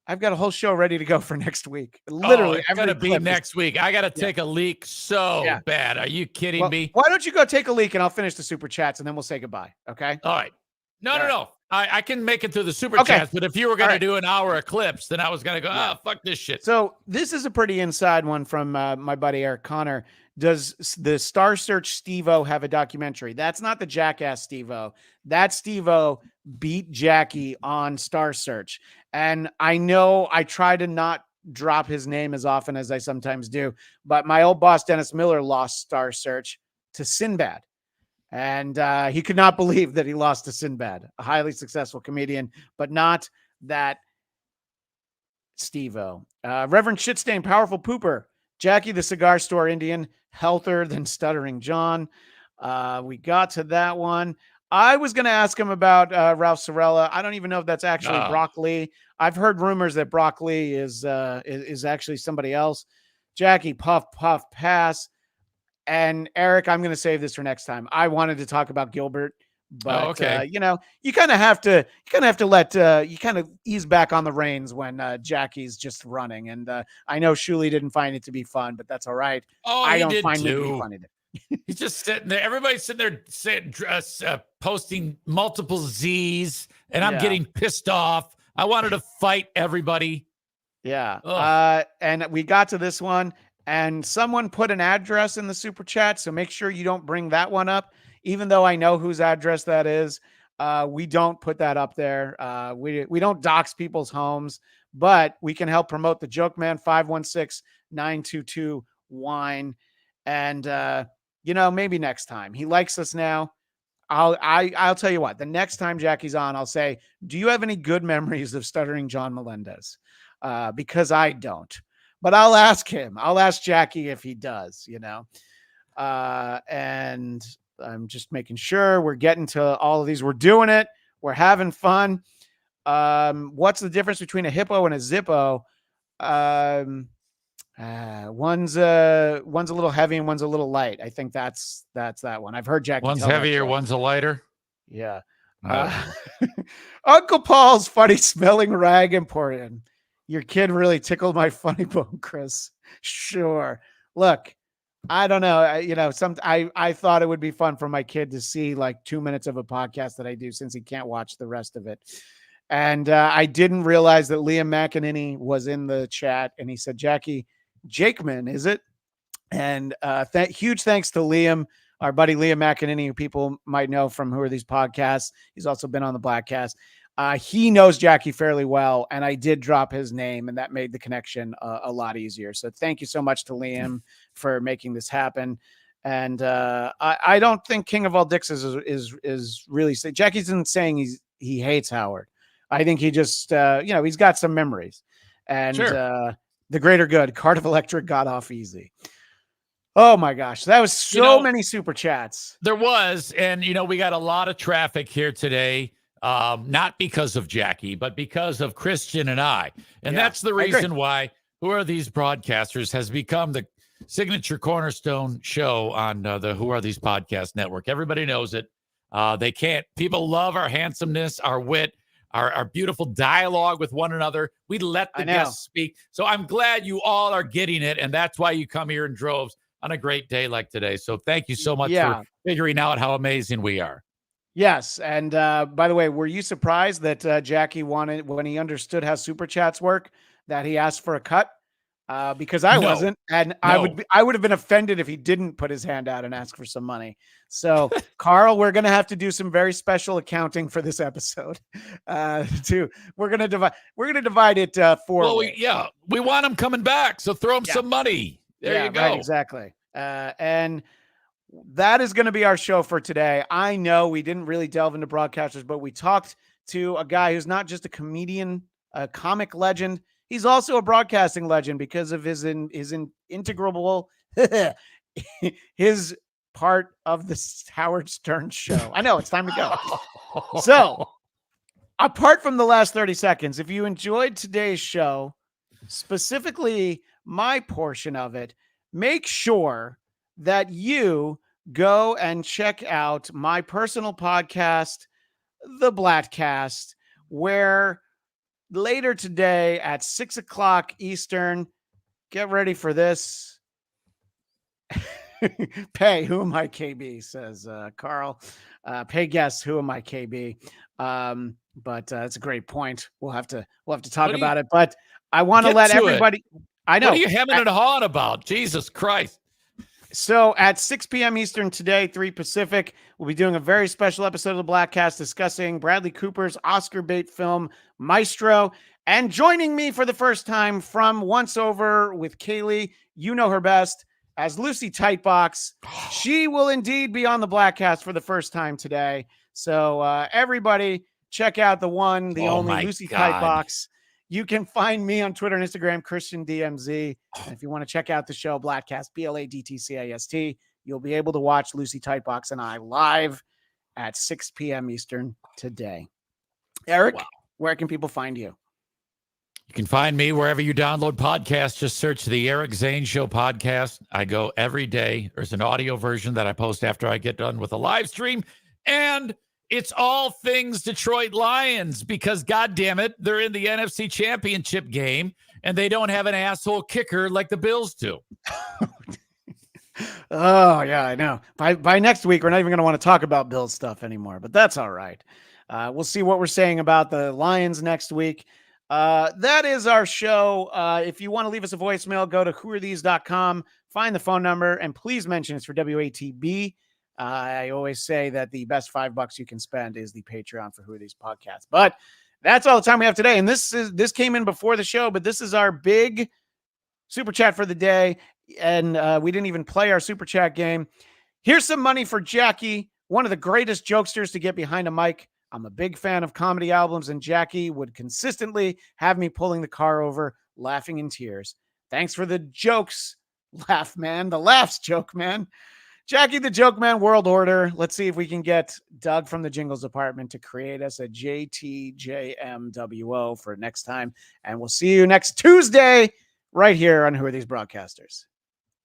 I've got a whole show ready to go for next week. Literally, it's going to be next week. I got to take a leak so bad. Are you kidding me? Why don't you go take a leak and I'll finish the super chats and then we'll say goodbye. Okay. All right. No. I can make it through the super chats, but if you were going to do an hour of clips, then I was going to go, fuck this shit. So this is a pretty inside one from my buddy Eric Connor. Does the Star Search Steve-O have a documentary? That's not the Jackass Steve-O. That Steve-O beat Jackie on Star Search. And I know I try to not drop his name as often as I sometimes do, but my old boss, Dennis Miller, lost Star Search to Sinbad. And he could not believe that he lost to Sinbad, a highly successful comedian, but not that Steve-O. Reverend Shitstain, Powerful Pooper, Jackie the Cigar Store Indian, healthier than Stuttering John. We got to that one. I was going to ask him about Ralph Sorella. I don't even know if that's actually Brock Lee. I've heard rumors that Brock Lee is actually somebody else. Jackie, puff, pass. And Eric, I'm going to save this for next time. I wanted to talk about Gilbert, but you kind of have to let you kind of ease back on the reins when Jackie's just running. And I know Shuley didn't find it to be fun, but that's all right. I don't find it to be funny. He's just sitting there. Everybody's sitting there posting multiple Z's, and I'm getting pissed off. I wanted to fight everybody. Yeah. And we got to this one. And someone put an address in the super chat, so make sure you don't bring that one up. Even though I know whose address that is, we don't put that up there. We don't dox people's homes, but we can help promote the Jokeman 516-922-WINE. And, maybe next time. He likes us now. I'll tell you what, the next time Jackie's on, I'll say, do you have any good memories of stuttering John Melendez? Because I don't, but I'll ask him. I'll ask Jackie if he does, and I'm just making sure we're getting to all of these. We're doing it. We're having fun. What's the difference between a hippo and a zippo? One's a little heavy and one's a little light. I think that's that one. I've heard Jackie. One's heavier, one's a lighter. Yeah. Uncle Paul's funny smelling rag important. Your kid really tickled my funny bone, Chris. Sure. Look, I don't know. I thought it would be fun for my kid to see like 2 minutes of a podcast that I do, since he can't watch the rest of it. And I didn't realize that Liam McEnany was in the chat, and he said, Jackie, Jakeman, is it? And huge thanks to Liam, our buddy Liam McEnany, who people might know from Who Are These Podcasts. He's also been on the Blackcast. He knows Jackie fairly well, and I did drop his name, and that made the connection a lot easier. So thank you so much to Liam for making this happen. And I don't think King of All Dicks is really saying, Jackie isn't saying he hates Howard. I think he just he's got some memories, and Sure. The greater good. Cardiff Electric got off easy. Oh my gosh, that was so many super chats. There was, and we got a lot of traffic here today. Not because of Jackie, but because of Christian and I. And that's the reason why Who Are These Broadcasters has become the signature cornerstone show on the Who Are These Podcast Network. Everybody knows it. People love our handsomeness, our wit, our beautiful dialogue with one another. We let the guests speak. So I'm glad you all are getting it. And that's why you come here in droves on a great day like today. So thank you so much for figuring out how amazing we are. Yes. And by the way, were you surprised that Jackie wanted, when he understood how super chats work, that he asked for a cut? Because I wasn't, and I would have been offended if he didn't put his hand out and ask for some money. So, Carl, we're going to have to do some very special accounting for this episode. We're going to divide it four. Well, we want him coming back, so throw him some money. There you go. Right, exactly. And that is going to be our show for today. I know we didn't really delve into broadcasters, but we talked to a guy who's not just a comedian, a comic legend. He's also a broadcasting legend because of his integral his part of the Howard Stern show. I know it's time to go. So, apart from the last 30 seconds, if you enjoyed today's show, specifically my portion of it, make sure that you go and check out my personal podcast, The Blattcast, where later today at 6:00 Eastern, get ready for this. Pay, who am I, KB, says Carl. Pay guess, who am I, KB? But that's a great point. We'll have to talk about it. But I want to let everybody. I know. What are you hemming and hawing about? Jesus Christ. So at 6 p.m. Eastern today, 3 Pacific, we'll be doing a very special episode of the Blackcast discussing Bradley Cooper's Oscar bait film Maestro. And joining me for the first time from Once Over with Kaylee, you know her best as Lucy Tightbox. She will indeed be on the Blackcast for the first time today. So everybody check out the one, the only Lucy Tightbox. You can find me on Twitter and Instagram, Christian DMZ. And if you want to check out the show, Blackcast, BLADTCAST, you'll be able to watch Lucy Tightbox and I live at 6 p.m. Eastern today. Eric, where can people find you? You can find me wherever you download podcasts. Just search the Eric Zane Show podcast. I go every day. There's an audio version that I post after I get done with a live stream. And it's all things Detroit Lions because, God damn it, they're in the NFC Championship game and they don't have an asshole kicker like the Bills do. Oh, yeah, I know. By next week, we're not even going to want to talk about Bills stuff anymore, but that's all right. We'll see what we're saying about the Lions next week. That is our show. If you want to leave us a voicemail, go to whoarethese.com, find the phone number, and please mention it's for WATB. I always say that the best $5 you can spend is the Patreon for Who Are These Podcasts. But that's all the time we have today. And this came in before the show, but this is our big super chat for the day. And we didn't even play our super chat game. Here's some money for Jackie one of the greatest jokesters to get behind a mic. I'm a big fan of comedy albums, and Jackie would consistently have me pulling the car over, laughing in tears. Thanks for the jokes, laugh man. The laughs, joke man. Jackie the Joke Man World Order. Let's see if we can get Doug from the Jingles Department to create us a JTJMWO for next time. And we'll see you next Tuesday right here on Who Are These Broadcasters?